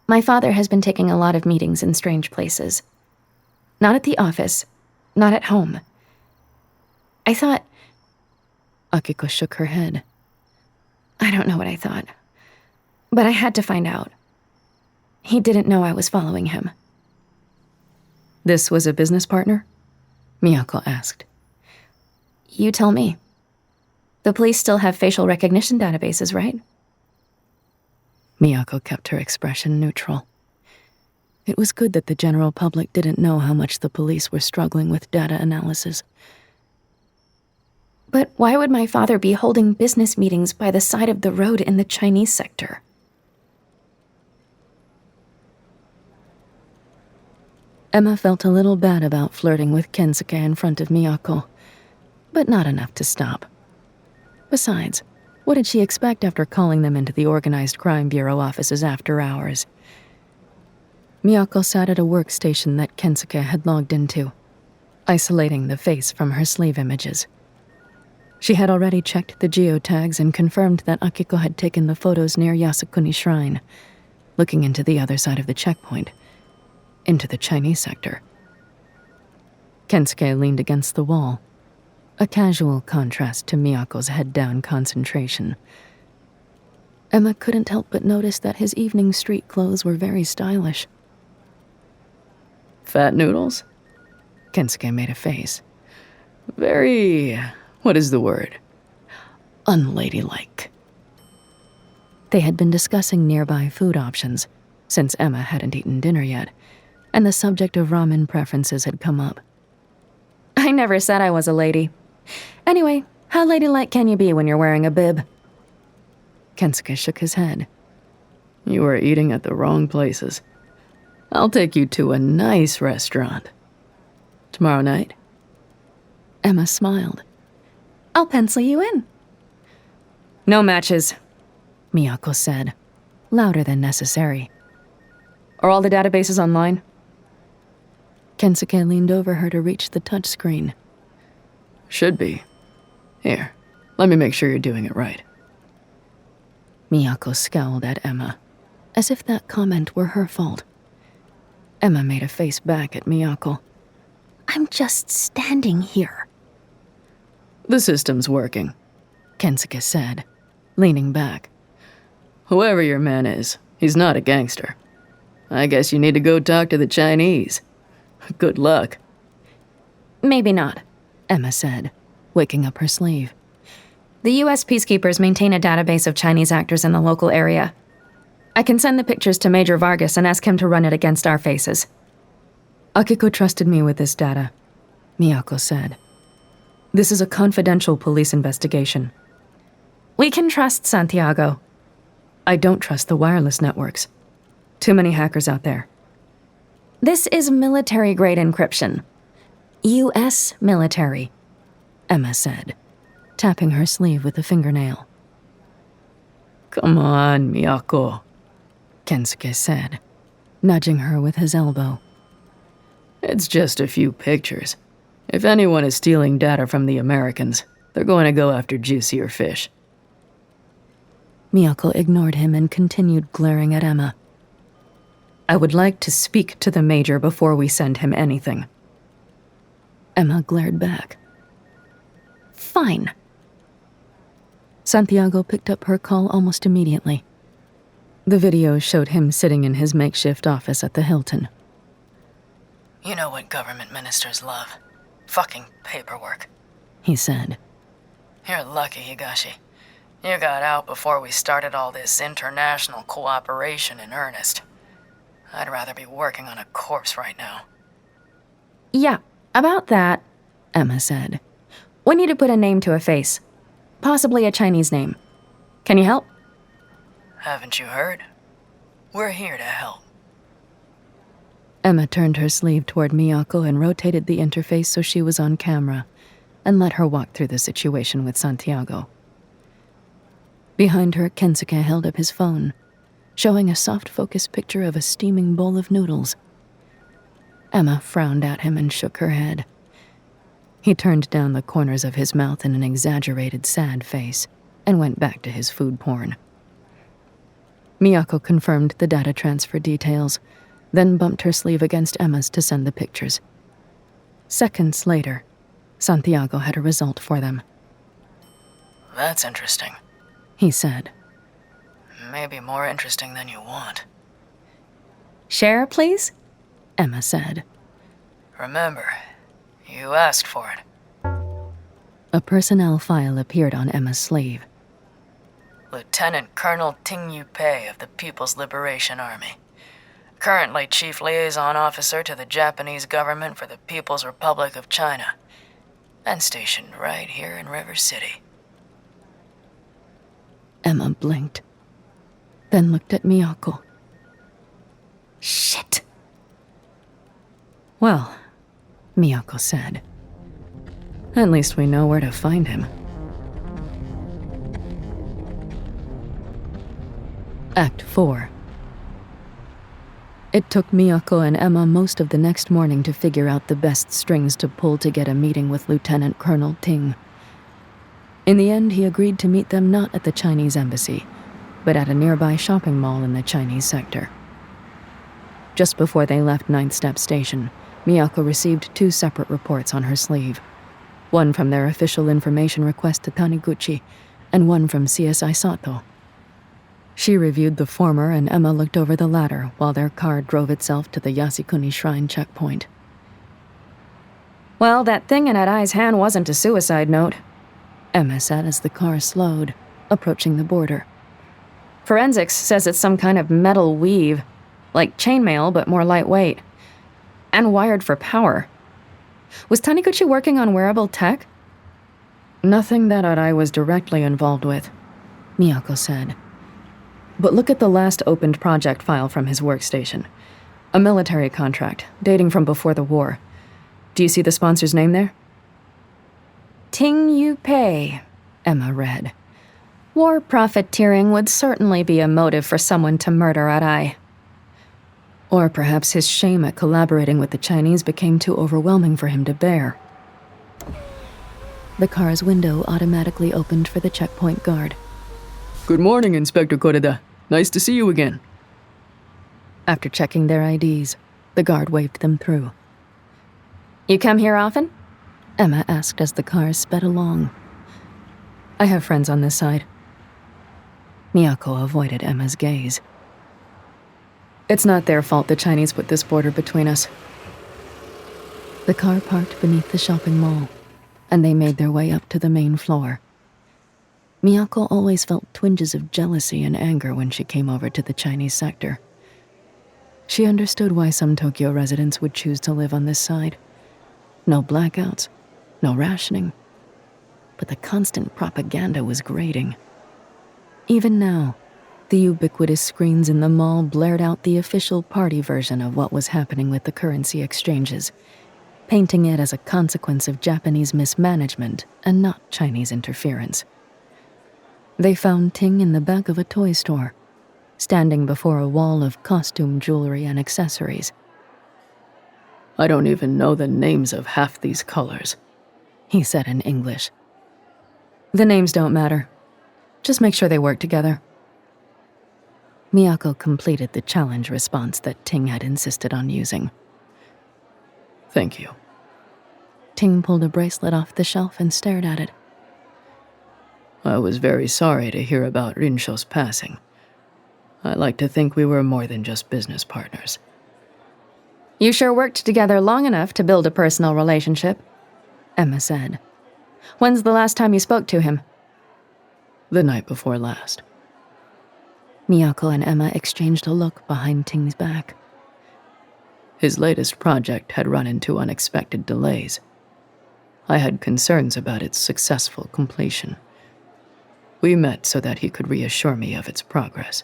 My father has been taking a lot of meetings in strange places. Not at the office, not at home. I thought... Akiko shook her head. I don't know what I thought, but I had to find out. He didn't know I was following him. This was a business partner? Miyako asked. You tell me. The police still have facial recognition databases, right? Miyako kept her expression neutral. It was good that the general public didn't know how much the police were struggling with data analysis. But why would my father be holding business meetings by the side of the road in the Chinese sector? Emma felt a little bad about flirting with Kensuke in front of Miyako, but not enough to stop. Besides, what did she expect after calling them into the Organized Crime Bureau offices after hours? Miyako sat at a workstation that Kensuke had logged into, isolating the face from her sleeve images. She had already checked the geotags and confirmed that Akiko had taken the photos near Yasukuni Shrine, looking into the other side of the checkpoint, into the Chinese sector. Kensuke leaned against the wall, a casual contrast to Miyako's head-down concentration. Emma couldn't help but notice that his evening street clothes were very stylish. Fat noodles? Kensuke made a face. Very... what is the word? Unladylike. They had been discussing nearby food options, since Emma hadn't eaten dinner yet, and the subject of ramen preferences had come up. I never said I was a lady. Anyway, how ladylike can you be when you're wearing a bib? Kensuke shook his head. You are eating at the wrong places. I'll take you to a nice restaurant. Tomorrow night? Emma smiled. I'll pencil you in. No matches. Miyako said, louder than necessary. Are all the databases online? Kensuke leaned over her to reach the touchscreen. Should be. Here, let me make sure you're doing it right. Miyako scowled at Emma, as if that comment were her fault. Emma made a face back at Miyako. I'm just standing here. The system's working, Kensuke said, leaning back. Whoever your man is, he's not a gangster. I guess you need to go talk to the Chinese. Good luck. Maybe not, Emma said, waking up her sleeve. The U.S. peacekeepers maintain a database of Chinese actors in the local area. I can send the pictures to Major Vargas and ask him to run it against our faces. Akiko trusted me with this data, Miyako said. This is a confidential police investigation. We can trust Santiago. I don't trust the wireless networks. Too many hackers out there. This is military-grade encryption. U.S. military, Emma said, tapping her sleeve with a fingernail. Come on, Miyako, Kensuke said, nudging her with his elbow. It's just a few pictures. If anyone is stealing data from the Americans, they're going to go after juicier fish. Miyako ignored him and continued glaring at Emma. I would like to speak to the Major before we send him anything. Emma glared back. Fine. Santiago picked up her call almost immediately. The video showed him sitting in his makeshift office at the Hilton. You know what government ministers love. Fucking paperwork, he said. You're lucky, Higashi. You got out before we started all this international cooperation in earnest. I'd rather be working on a corpse right now. Yeah, about that, Emma said. We need to put a name to a face. Possibly a Chinese name. Can you help? Haven't you heard? We're here to help. Emma turned her sleeve toward Miyako and rotated the interface so she was on camera, and let her walk through the situation with Santiago. Behind her, Kensuke held up his phone, showing a soft-focus picture of a steaming bowl of noodles. Emma frowned at him and shook her head. He turned down the corners of his mouth in an exaggerated, sad face and went back to his food porn. Miyako confirmed the data transfer details, then bumped her sleeve against Emma's to send the pictures. Seconds later, Santiago had a result for them. That's interesting, he said. Maybe more interesting than you want. Share, please? Emma said. Remember, you asked for it. A personnel file appeared on Emma's sleeve. Lieutenant Colonel Ting Yu Pei of the People's Liberation Army. Currently Chief Liaison Officer to the Japanese government for the People's Republic of China. And stationed right here in River City. Emma blinked, then looked at Miyako. Shit. Well, Miyako said, at least we know where to find him. Act 4. It took Miyako and Emma most of the next morning to figure out the best strings to pull to get a meeting with Lieutenant Colonel Ting. In the end, he agreed to meet them not at the Chinese embassy, but at a nearby shopping mall in the Chinese sector. Just before they left Ninth Step Station, Miyako received 2 separate reports on her sleeve. One from their official information request to Taniguchi, and one from CSI Sato. She reviewed the former, and Emma looked over the latter while their car drove itself to the Yasukuni Shrine checkpoint. Well, that thing in Arai's hand wasn't a suicide note, Emma said as the car slowed, approaching the border. Forensics says it's some kind of metal weave, like chainmail but more lightweight. And wired for power. Was Taniguchi working on wearable tech? Nothing that Arai was directly involved with, Miyako said. But look at the last opened project file from his workstation. A military contract, dating from before the war. Do you see the sponsor's name there? Ting Yu Pei, Emma read. War profiteering would certainly be a motive for someone to murder Arai. Or perhaps his shame at collaborating with the Chinese became too overwhelming for him to bear. The car's window automatically opened for the checkpoint guard. Good morning, Inspector Koreda. Nice to see you again. After checking their IDs, the guard waved them through. You come here often? Emma asked as the car sped along. I have friends on this side. Miyako avoided Emma's gaze. It's not their fault the Chinese put this border between us. The car parked beneath the shopping mall, and they made their way up to the main floor. Miyako always felt twinges of jealousy and anger when she came over to the Chinese sector. She understood why some Tokyo residents would choose to live on this side. No blackouts, no rationing. But the constant propaganda was grating. Even now, the ubiquitous screens in the mall blared out the official party version of what was happening with the currency exchanges, painting it as a consequence of Japanese mismanagement and not Chinese interference. They found Ting in the back of a toy store, standing before a wall of costume jewelry and accessories. I don't even know the names of half these colors, he said in English. The names don't matter. Just make sure they work together. Miyako completed the challenge response that Ting had insisted on using. Thank you. Ting pulled a bracelet off the shelf and stared at it. I was very sorry to hear about Rinsho's passing. I like to think we were more than just business partners. You sure worked together long enough to build a personal relationship, Emma said. When's the last time you spoke to him? The night before last. Miyako and Emma exchanged a look behind Ting's back. His latest project had run into unexpected delays. I had concerns about its successful completion. We met so that he could reassure me of its progress.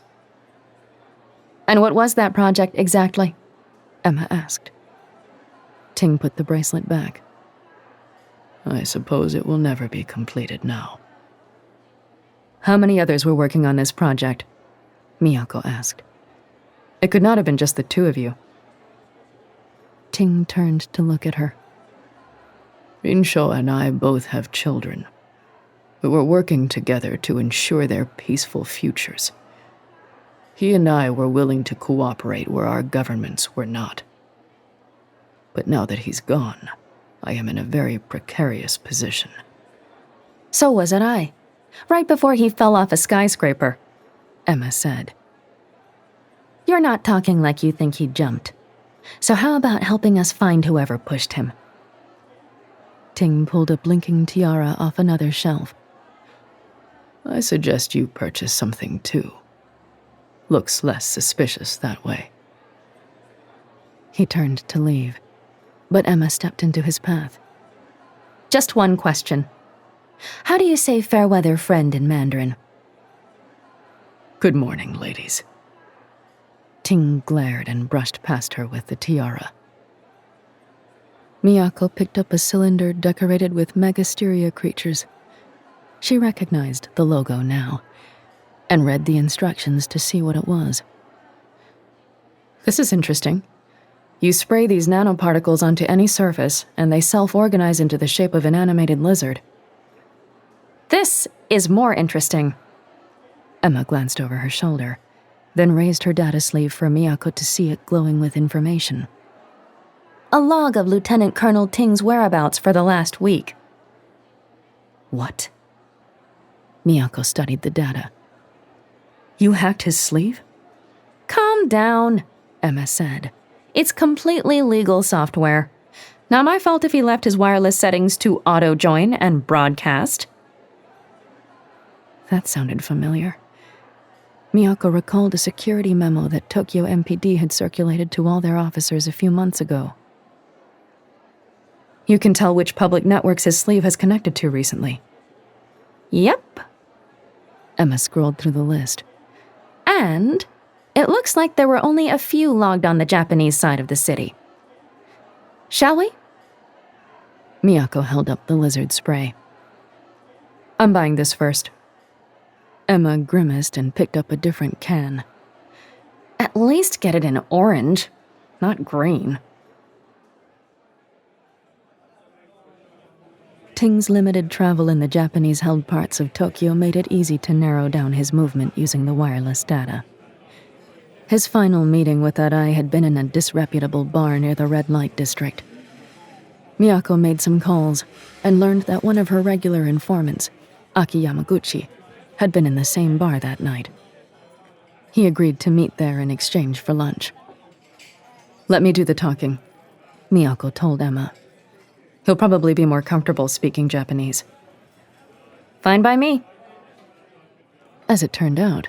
And what was that project exactly? Emma asked. Ting put the bracelet back. I suppose it will never be completed now. How many others were working on this project? Miyako asked. It could not have been just the two of you. Ting turned to look at her. Rinsho and I both have children. We were working together to ensure their peaceful futures. He and I were willing to cooperate where our governments were not. But now that he's gone, I am in a very precarious position. So was I. Right before he fell off a skyscraper, Emma said. You're not talking like you think he jumped. So how about helping us find whoever pushed him? Ting pulled a blinking tiara off another shelf. I suggest you purchase something too. Looks less suspicious that way. He turned to leave, but Emma stepped into his path. Just one question. How do you say fair weather friend in Mandarin? Good morning, ladies. Ting glared and brushed past her with the tiara. Miyako picked up a cylinder decorated with megasteria creatures. She recognized the logo now, and read the instructions to see what it was. This is interesting. You spray these nanoparticles onto any surface, and they self-organize into the shape of an animated lizard. This is more interesting. Emma glanced over her shoulder, then raised her data sleeve for Miyako to see it glowing with information. A log of Lieutenant Colonel Ting's whereabouts for the last week. What? Miyako studied the data. You hacked his sleeve? Calm down, Emma said. It's completely legal software. Not my fault if he left his wireless settings to auto-join and broadcast. That sounded familiar. Miyako recalled a security memo that Tokyo MPD had circulated to all their officers a few months ago. You can tell which public networks his sleeve has connected to recently. Yep. Emma scrolled through the list. And it looks like there were only a few logged on the Japanese side of the city. Shall we? Miyako held up the lizard spray. I'm buying this first. Emma grimaced and picked up a different can. At least get it in orange, not green. Ting's limited travel in the Japanese-held parts of Tokyo made it easy to narrow down his movement using the wireless data. His final meeting with that eye had been in a disreputable bar near the red light district. Miyako made some calls and learned that one of her regular informants, Aki Yamaguchi, had been in the same bar that night. He agreed to meet there in exchange for lunch. Let me do the talking, Miyako told Emma. He'll probably be more comfortable speaking Japanese. Fine by me. As it turned out,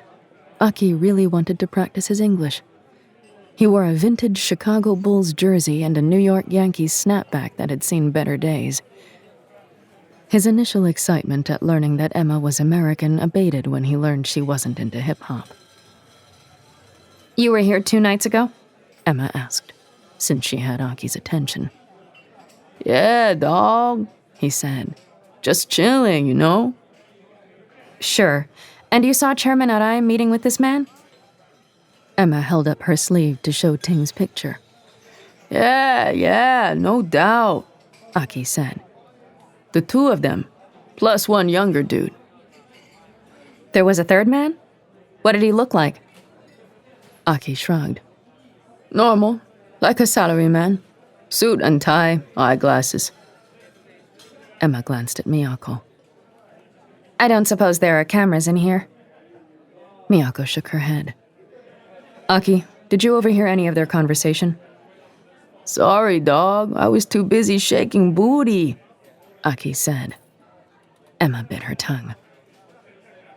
Aki really wanted to practice his English. He wore a vintage Chicago Bulls jersey and a New York Yankees snapback that had seen better days. His initial excitement at learning that Emma was American abated when he learned she wasn't into hip-hop. You were here 2 nights ago? Emma asked, since she had Aki's attention. Yeah, dog, he said. Just chilling, you know? Sure. And you saw Chairman Arai meeting with this man? Emma held up her sleeve to show Ting's picture. Yeah, no doubt, Aki said. The 2 of them, plus one younger dude. There was a third man? What did he look like? Aki shrugged. Normal, like a salaryman. Suit and tie, eyeglasses. Emma glanced at Miyako. I don't suppose there are cameras in here. Miyako shook her head. Aki, did you overhear any of their conversation? Sorry, dog. I was too busy shaking booty, Aki said. Emma bit her tongue.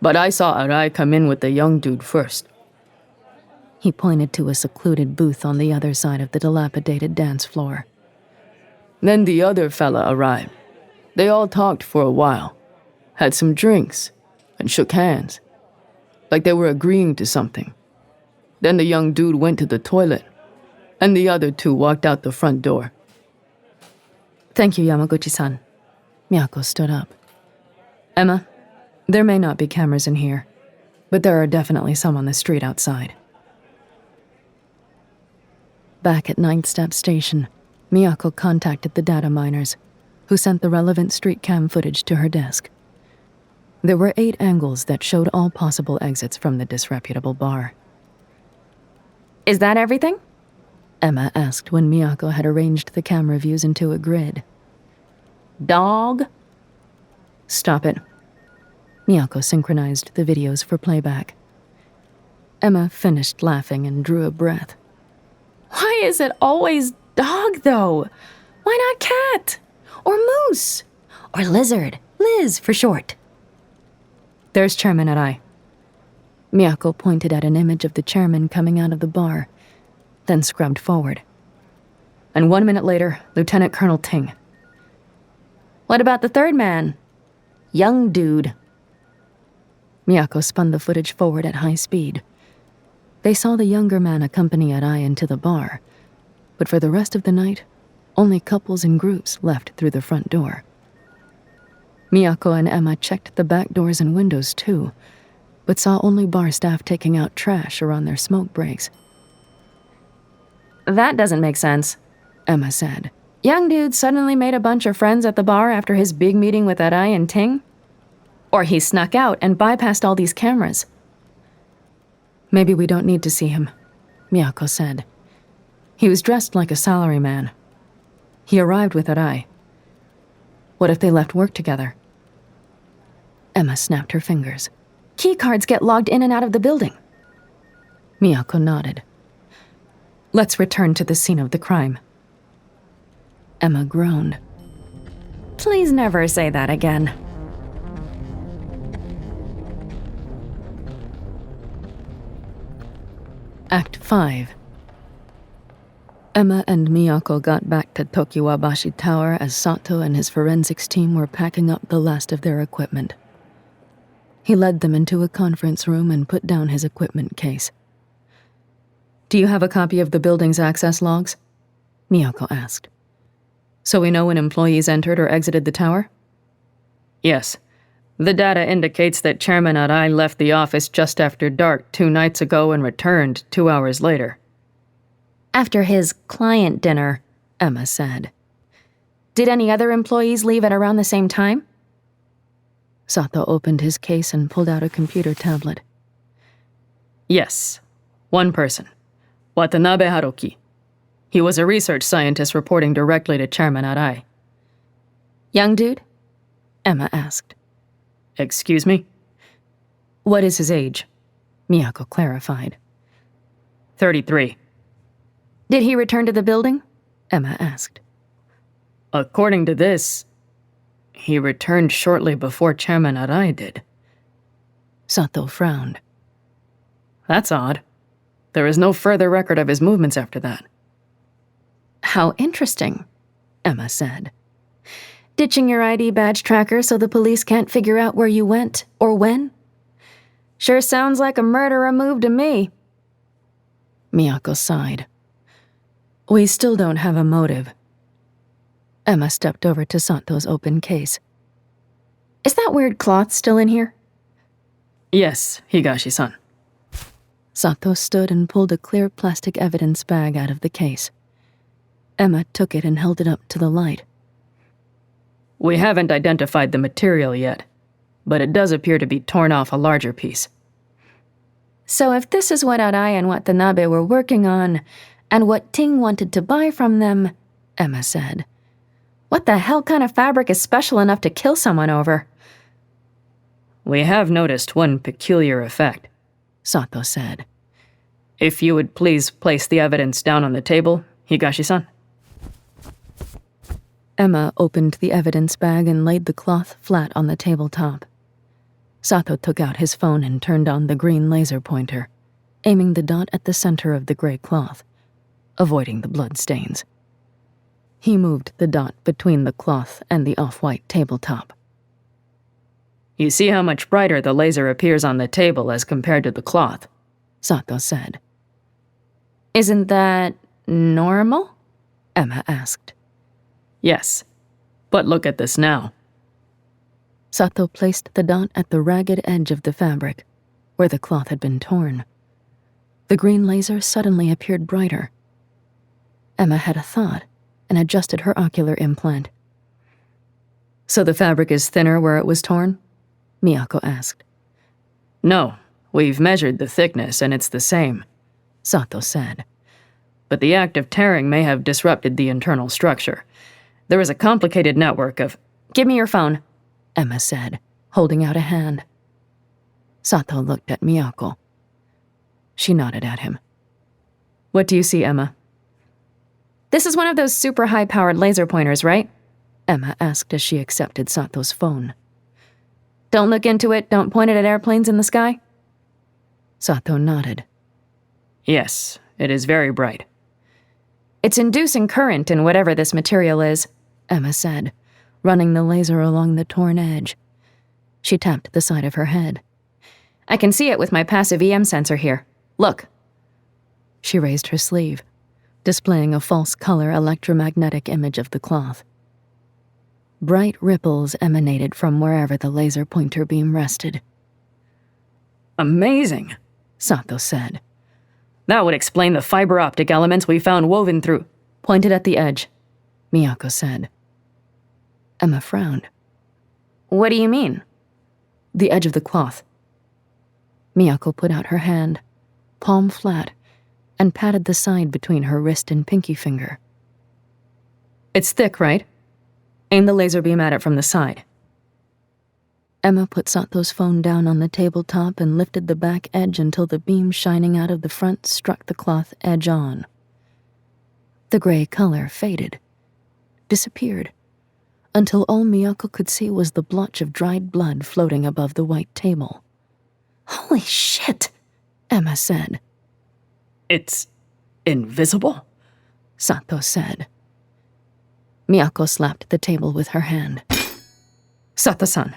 But I saw Arai come in with the young dude first. He pointed to a secluded booth on the other side of the dilapidated dance floor. Then the other fella arrived. They all talked for a while, had some drinks, and shook hands, like they were agreeing to something. Then the young dude went to the toilet, and the other 2 walked out the front door. Thank you, Yamaguchi-san. Miyako stood up. Emma, there may not be cameras in here, but there are definitely some on the street outside. Back at Ninth Step Station, Miyako contacted the data miners, who sent the relevant street cam footage to her desk. There were 8 angles that showed all possible exits from the disreputable bar. Is that everything? Emma asked when Miyako had arranged the camera views into a grid. Dog? Stop it. Miyako synchronized the videos for playback. Emma finished laughing and drew a breath. Why is it always dog, though? Why not cat? Or moose? Or lizard? Liz, for short. There's Chairman Arai. Miyako pointed at an image of the chairman coming out of the bar, then scrubbed forward. and 1 minute later, Lieutenant Colonel Ting. What about the third man? Young dude. Miyako spun the footage forward at high speed. They saw the younger man accompany Arai into the bar, but for the rest of the night, only couples and groups left through the front door. Miyako and Emma checked the back doors and windows too, but saw only bar staff taking out trash around their smoke breaks. That doesn't make sense, Emma said. Young dude suddenly made a bunch of friends at the bar after his big meeting with Arai and Ting? Or he snuck out and bypassed all these cameras. Maybe we don't need to see him, Miyako said. He was dressed like a salaryman. He arrived with Arai. What if they left work together? Emma snapped her fingers. Keycards get logged in and out of the building. Miyako nodded. Let's return to the scene of the crime. Emma groaned. Please never say that again. Act 5. Emma and Miyako got back to Tokiwabashi Tower as Sato and his forensics team were packing up the last of their equipment. He led them into a conference room and put down his equipment case. Do you have a copy of the building's access logs? Miyako asked. So we know when employees entered or exited the tower? Yes. The data indicates that Chairman Arai left the office just after dark 2 nights ago and returned 2 hours later. After his client dinner, Emma said. Did any other employees leave at around the same time? Sato opened his case and pulled out a computer tablet. Yes. 1 person. Watanabe Haruki. He was a research scientist reporting directly to Chairman Arai. Young dude? Emma asked. Excuse me? What is his age? Miyako clarified. 33. Did he return to the building? Emma asked. According to this, he returned shortly before Chairman Arai did. Sato frowned. That's odd. There is no further record of his movements after that. How interesting, Emma said. Ditching your ID badge tracker so the police can't figure out where you went or when? Sure sounds like a murderer move to me. Miyako sighed. We still don't have a motive. Emma stepped over to Sato's open case. Is that weird cloth still in here? Yes, Higashi-san. Sato stood and pulled a clear plastic evidence bag out of the case. Emma took it and held it up to the light. We haven't identified the material yet, but it does appear to be torn off a larger piece. So if this is what Arai and Watanabe were working on, and what Ting wanted to buy from them, Emma said, what the hell kind of fabric is special enough to kill someone over? We have noticed one peculiar effect, Sato said. If you would please place the evidence down on the table, Higashi-san. Emma opened the evidence bag and laid the cloth flat on the tabletop. Sato took out his phone and turned on the green laser pointer, aiming the dot at the center of the gray cloth, avoiding the blood stains. He moved the dot between the cloth and the off-white tabletop. You see how much brighter the laser appears on the table as compared to the cloth, Sato said. Isn't that normal? Emma asked. Yes, but look at this now. Sato placed the dot at the ragged edge of the fabric, where the cloth had been torn. The green laser suddenly appeared brighter. Emma had a thought and adjusted her ocular implant. So the fabric is thinner where it was torn? Miyako asked. No, we've measured the thickness and it's the same, Sato said. But the act of tearing may have disrupted the internal structure. There is a complicated network of... Give me your phone, Emma said, holding out a hand. Sato looked at Miyako. She nodded at him. What do you see, Emma? This is one of those super high-powered laser pointers, right? Emma asked as she accepted Sato's phone. Don't look into it, don't point it at airplanes in the sky? Sato nodded. Yes, it is very bright. It's inducing current in whatever this material is, Emma said, running the laser along the torn edge. She tapped the side of her head. I can see it with my passive EM sensor here. Look. She raised her sleeve, displaying a false color electromagnetic image of the cloth. Bright ripples emanated from wherever the laser pointer beam rested. Amazing, Sato said. That would explain the fiber optic elements we found woven through. Pointed at the edge, Miyako said. Emma frowned. What do you mean? The edge of the cloth. Miyako put out her hand, palm flat, and patted the side between her wrist and pinky finger. It's thick, right? Aim the laser beam at it from the side. Emma put Sato's phone down on the tabletop and lifted the back edge until the beam shining out of the front struck the cloth edge on. The gray color faded, disappeared, until all Miyako could see was the blotch of dried blood floating above the white table. Holy shit, Emma said. It's invisible? Sato said. Miyako slapped the table with her hand. Sato-san,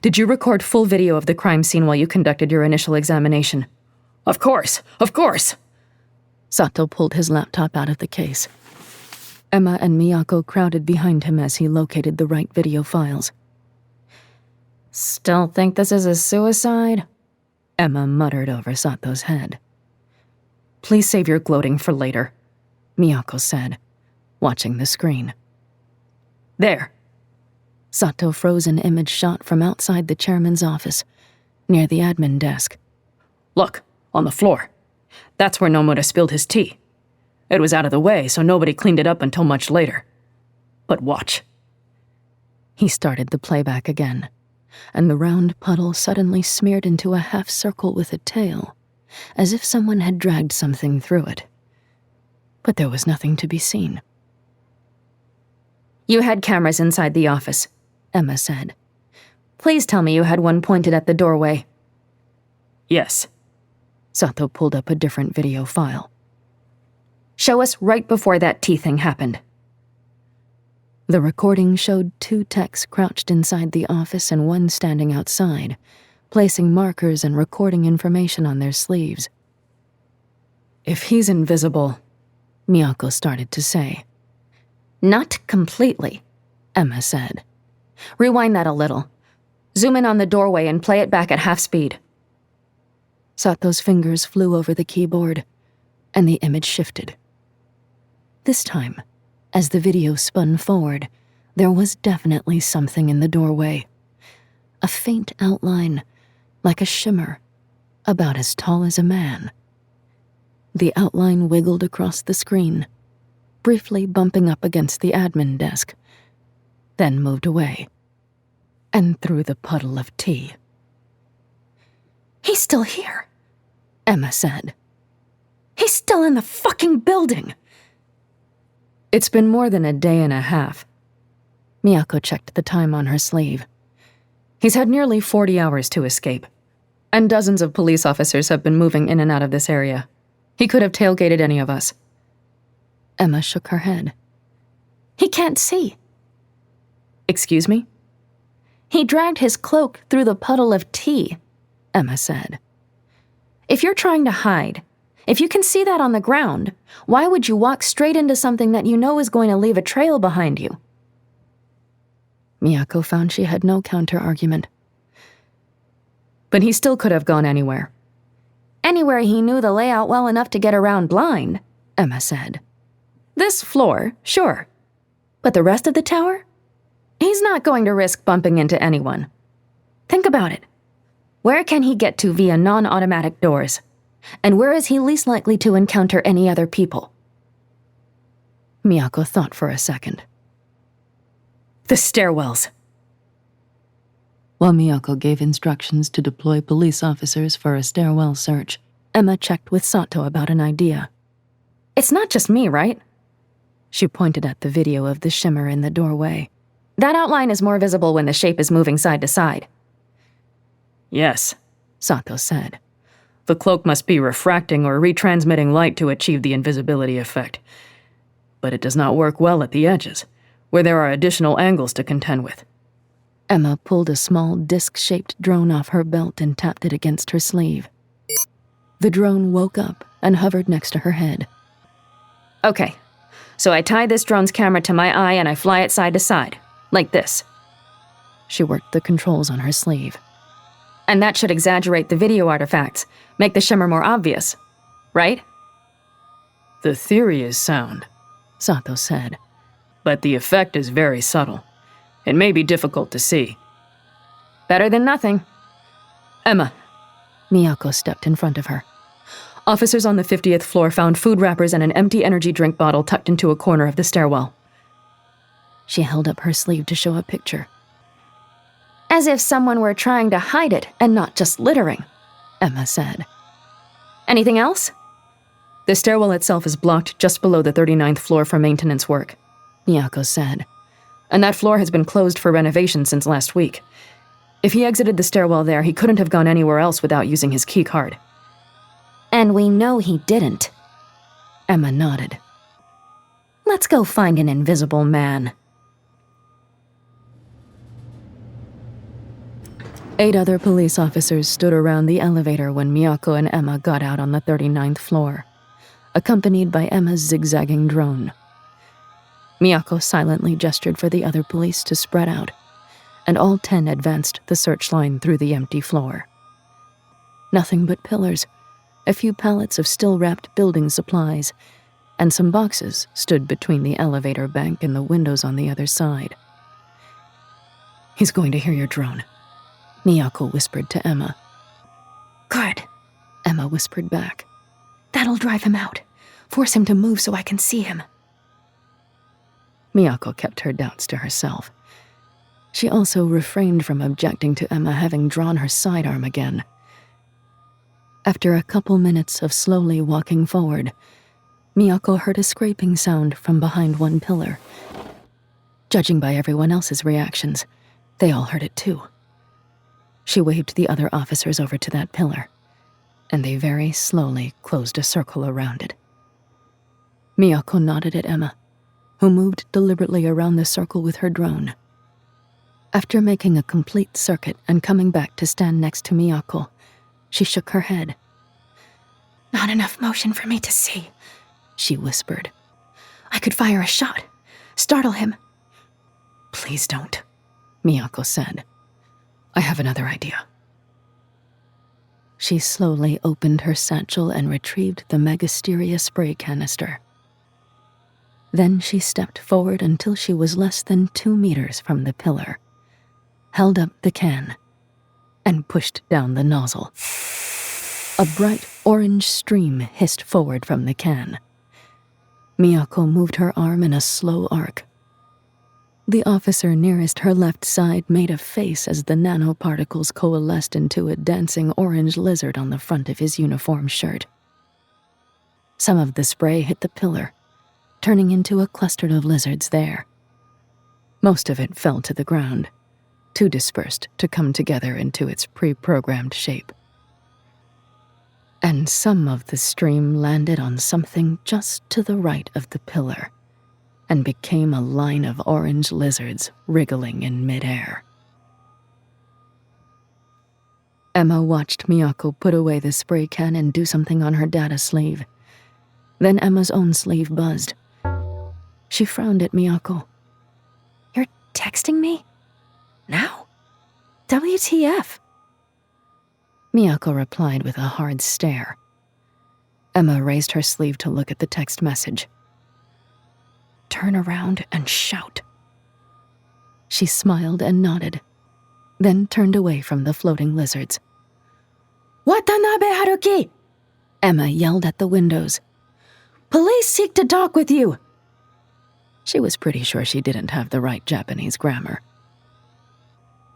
did you record full video of the crime scene while you conducted your initial examination? Of course. Sato pulled his laptop out of the case. Emma and Miyako crowded behind him as he located the right video files. Still think this is a suicide? Emma muttered over Sato's head. Please save your gloating for later, Miyako said, watching the screen. There. Sato froze an image shot from outside the chairman's office, near the admin desk. Look, on the floor. That's where Nomura spilled his tea. It was out of the way, so nobody cleaned it up until much later. But watch. He started the playback again, and the round puddle suddenly smeared into a half circle with a tail, as if someone had dragged something through it. But there was nothing to be seen. You had cameras inside the office, Emma said. Please tell me you had one pointed at the doorway. Yes. Sato pulled up a different video file. Show us right before that tea thing happened. The recording showed 2 techs crouched inside the office and one standing outside, placing markers and recording information on their sleeves. If he's invisible, Miyako started to say. Not completely, Emma said. Rewind that a little. Zoom in on the doorway and play it back at half speed. Sato's fingers flew over the keyboard, and the image shifted. This time, as the video spun forward, there was definitely something in the doorway. A faint outline, like a shimmer, about as tall as a man. The outline wiggled across the screen, briefly bumping up against the admin desk, then moved away, and through the puddle of tea. He's still here, Emma said. He's still in the fucking building! It's been more than a day and a half. Miyako checked the time on her sleeve. He's had nearly 40 hours to escape, and dozens of police officers have been moving in and out of this area. He could have tailgated any of us. Emma shook her head. He can't see. Excuse me? He dragged his cloak through the puddle of tea, Emma said. If you're trying to hide, if you can see that on the ground, why would you walk straight into something that you know is going to leave a trail behind you? Miyako found she had no counter-argument. But he still could have gone anywhere. Anywhere he knew the layout well enough to get around blind, Emma said. This floor, sure. But the rest of the tower? He's not going to risk bumping into anyone. Think about it. Where can he get to via non-automatic doors? And where is he least likely to encounter any other people? Miyako thought for a second. The stairwells. While Miyako gave instructions to deploy police officers for a stairwell search, Emma checked with Sato about an idea. It's not just me, right? She pointed at the video of the shimmer in the doorway. That outline is more visible when the shape is moving side to side. Yes, Sato said. The cloak must be refracting or retransmitting light to achieve the invisibility effect. but it does not work well at the edges, where there are additional angles to contend with. Emma pulled a small disc-shaped drone off her belt and tapped it against her sleeve. The drone woke up and hovered next to her head. Okay, so I tie this drone's camera to my eye and I fly it side to side, like this. She worked the controls on her sleeve. And that should exaggerate the video artifacts, make the shimmer more obvious, right? The theory is sound, Sato said. but the effect is very subtle. It may be difficult to see. Better than nothing. Emma, Miyako stepped in front of her. Officers on the 50th floor found food wrappers and an empty energy drink bottle tucked into a corner of the stairwell. She held up her sleeve to show a picture. As if someone were trying to hide it and not just littering, Emma said. Anything else? The stairwell itself is blocked just below the 39th floor for maintenance work, Miyako said. and that floor has been closed for renovation since last week. If he exited the stairwell there, he couldn't have gone anywhere else without using his key card. And we know he didn't. Emma nodded. Let's go find an invisible man. 8 other police officers stood around the elevator when Miyako and Emma got out on the 39th floor, accompanied by Emma's zigzagging drone. Miyako silently gestured for the other police to spread out, and all 10 advanced the search line through the empty floor. Nothing but pillars, a few pallets of still-wrapped building supplies, and some boxes stood between the elevator bank and the windows on the other side. "He's going to hear your drone," Miyako whispered to Emma. Good. Emma whispered back. That'll drive him out. Force him to move so I can see him. Miyako kept her doubts to herself. She also refrained from objecting to Emma having drawn her sidearm again. After a couple minutes of slowly walking forward, Miyako heard a scraping sound from behind one pillar. Judging by everyone else's reactions, they all heard it too. She waved the other officers over to that pillar, and they very slowly closed a circle around it. Miyako nodded at Emma, who moved deliberately around the circle with her drone. After making a complete circuit and coming back to stand next to Miyako, she shook her head. Not enough motion for me to see, she whispered. I could fire a shot. Startle him. Please don't, Miyako said. I have another idea. She slowly opened her satchel and retrieved the Megasteria spray canister. Then she stepped forward until she was less than 2 meters from the pillar, held up the can, and pushed down the nozzle. A bright orange stream hissed forward from the can. Miyako moved her arm in a slow arc. The officer nearest her left side made a face as the nanoparticles coalesced into a dancing orange lizard on the front of his uniform shirt. Some of the spray hit the pillar, turning into a cluster of lizards there. Most of it fell to the ground, too dispersed to come together into its pre-programmed shape. And some of the stream landed on something just to the right of the pillar, and became a line of orange lizards wriggling in midair. Emma watched Miyako put away the spray can and do something on her data sleeve. Then Emma's own sleeve buzzed. She frowned at Miyako. You're texting me? Now? WTF? Miyako replied with a hard stare. Emma raised her sleeve to look at the text message. Turn around and shout. She smiled and nodded, then turned away from the floating lizards. Watanabe Haruki! Emma yelled at the windows. Police seek to talk with you! She was pretty sure she didn't have the right Japanese grammar.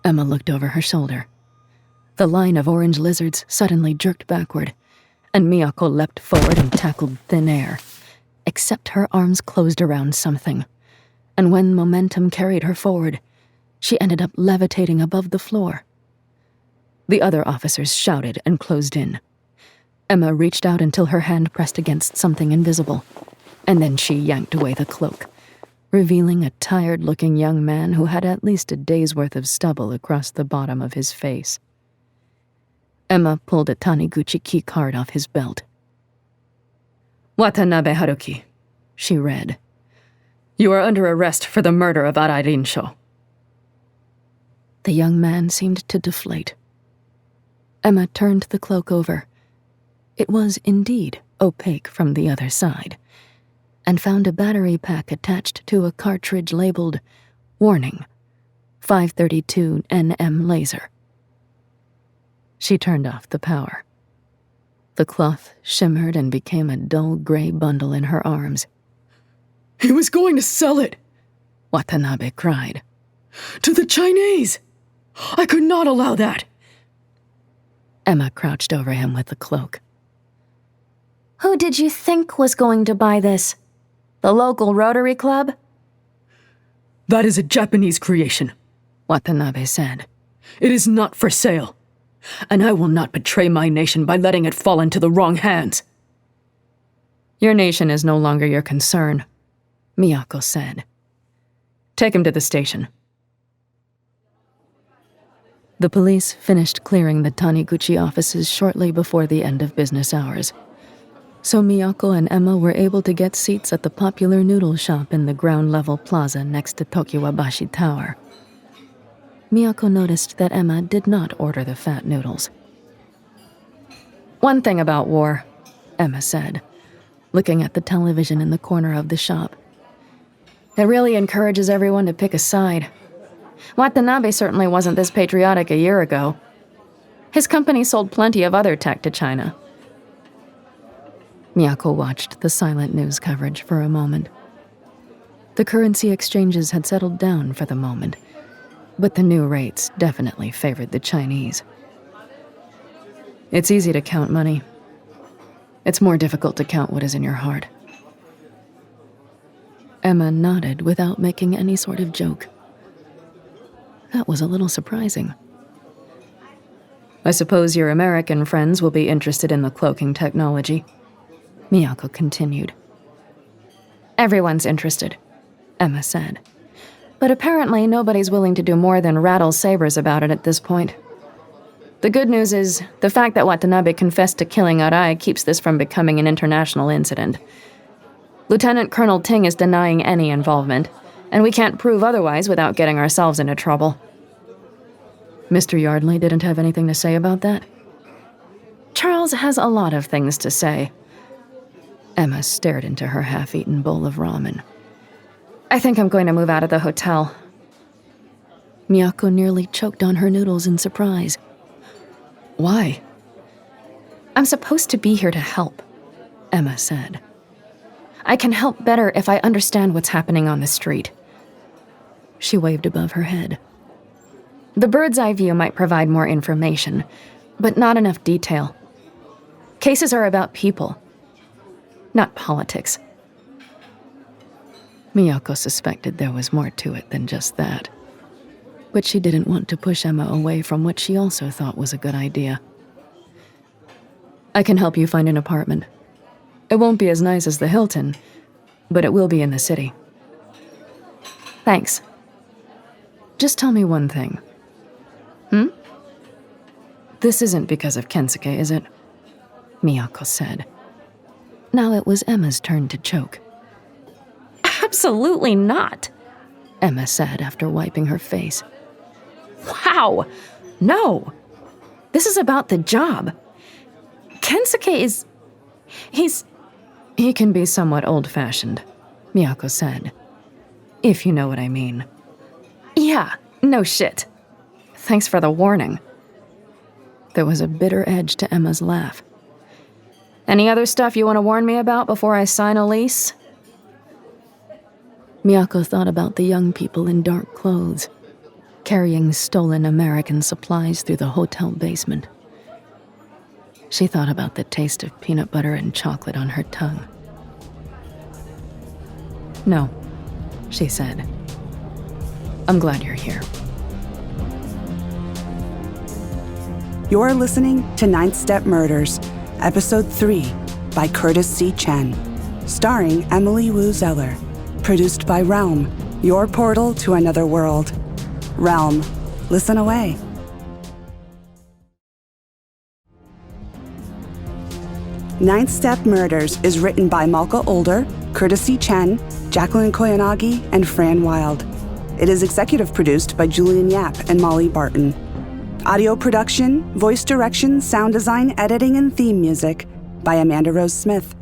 Emma looked over her shoulder. The line of orange lizards suddenly jerked backward, and Miyako leapt forward and tackled thin air, except her arms closed around something, and when momentum carried her forward, she ended up levitating above the floor. The other officers shouted and closed in. Emma reached out until her hand pressed against something invisible, And then she yanked away the cloak, revealing a tired-looking young man who had at least a day's worth of stubble across the bottom of his face. Emma pulled a Taniguchi key card off his belt. "Watanabe Haruki," she read. "You are under arrest for the murder of Arai Rinsho." The young man seemed to deflate. Emma turned the cloak over. It was indeed opaque from the other side, and found a battery pack attached to a cartridge labeled "Warning, 532 NM laser." She turned off the power. The cloth shimmered and became a dull gray bundle in her arms. "He was going to sell it," Watanabe cried. "To the Chinese! I could not allow that!" Emma crouched over him with the cloak. Who did you think was going to buy this? The local Rotary Club? "That is a Japanese creation," Watanabe said. "It is not for sale. And I will not betray my nation by letting it fall into the wrong hands." "Your nation is no longer your concern," Miyako said. "Take him to the station." The police finished clearing the Taniguchi offices shortly before the end of business hours, so Miyako and Emma were able to get seats at the popular noodle shop in the ground-level plaza next to Tokiwabashi Tower. Miyako noticed that Emma did not order the fat noodles. "One thing about war," Emma said, looking at the television in the corner of the shop. "It really encourages everyone to pick a side. Watanabe certainly wasn't this patriotic a year ago. His company sold plenty of other tech to China." Miyako watched the silent news coverage for a moment. The currency exchanges had settled down for the moment, but the new rates definitely favored the Chinese. "It's easy to count money. It's more difficult to count what is in your heart." Emma nodded without making any sort of joke. That was a little surprising. "I suppose your American friends will be interested in the cloaking technology," Miyako continued. "Everyone's interested," Emma said. "But apparently nobody's willing to do more than rattle sabers about it at this point. The good news is, the fact that Watanabe confessed to killing Arai keeps this from becoming an international incident. Lieutenant Colonel Ting is denying any involvement, and we can't prove otherwise without getting ourselves into trouble." "Mr. Yardley didn't have anything to say about that?" "Charles has a lot of things to say." Emma stared into her half-eaten bowl of ramen. "I think I'm going to move out of the hotel." Miyako nearly choked on her noodles in surprise. "Why?" "I'm supposed to be here to help," Emma said. "I can help better if I understand what's happening on the street." She waved above her head. "The bird's eye view might provide more information, but not enough detail. Cases are about people, not politics." Miyako suspected there was more to it than just that, but she didn't want to push Emma away from what she also thought was a good idea. "I can help you find an apartment. It won't be as nice as the Hilton, but it will be in the city." "Thanks. Just tell me one thing." "This isn't because of Kensuke, is it?" Miyako said. Now it was Emma's turn to choke. "Absolutely not," Emma said after wiping her face. "Wow, no. This is about the job. Kensuke is... He can be somewhat old-fashioned," Miyako said. "If you know what I mean." "Yeah, no shit. Thanks for the warning." There was a bitter edge to Emma's laugh. "Any other stuff you want to warn me about before I sign a lease?" Miyako thought about the young people in dark clothes, carrying stolen American supplies through the hotel basement. She thought about the taste of peanut butter and chocolate on her tongue. "No," she said. "I'm glad you're here." You're listening to Ninth Step Murders, Episode 3 by Curtis C. Chen. starring Emily Wu Zeller. Produced by Realm, your portal to another world. Realm, listen away. Ninth Step Murders is written by Malka Older, courtesy Chen, Jacqueline Koyanagi, and Fran Wilde. It is executive produced by Julian Yap and Molly Barton. Audio production, voice direction, sound design, editing, and theme music by Amanda Rose Smith.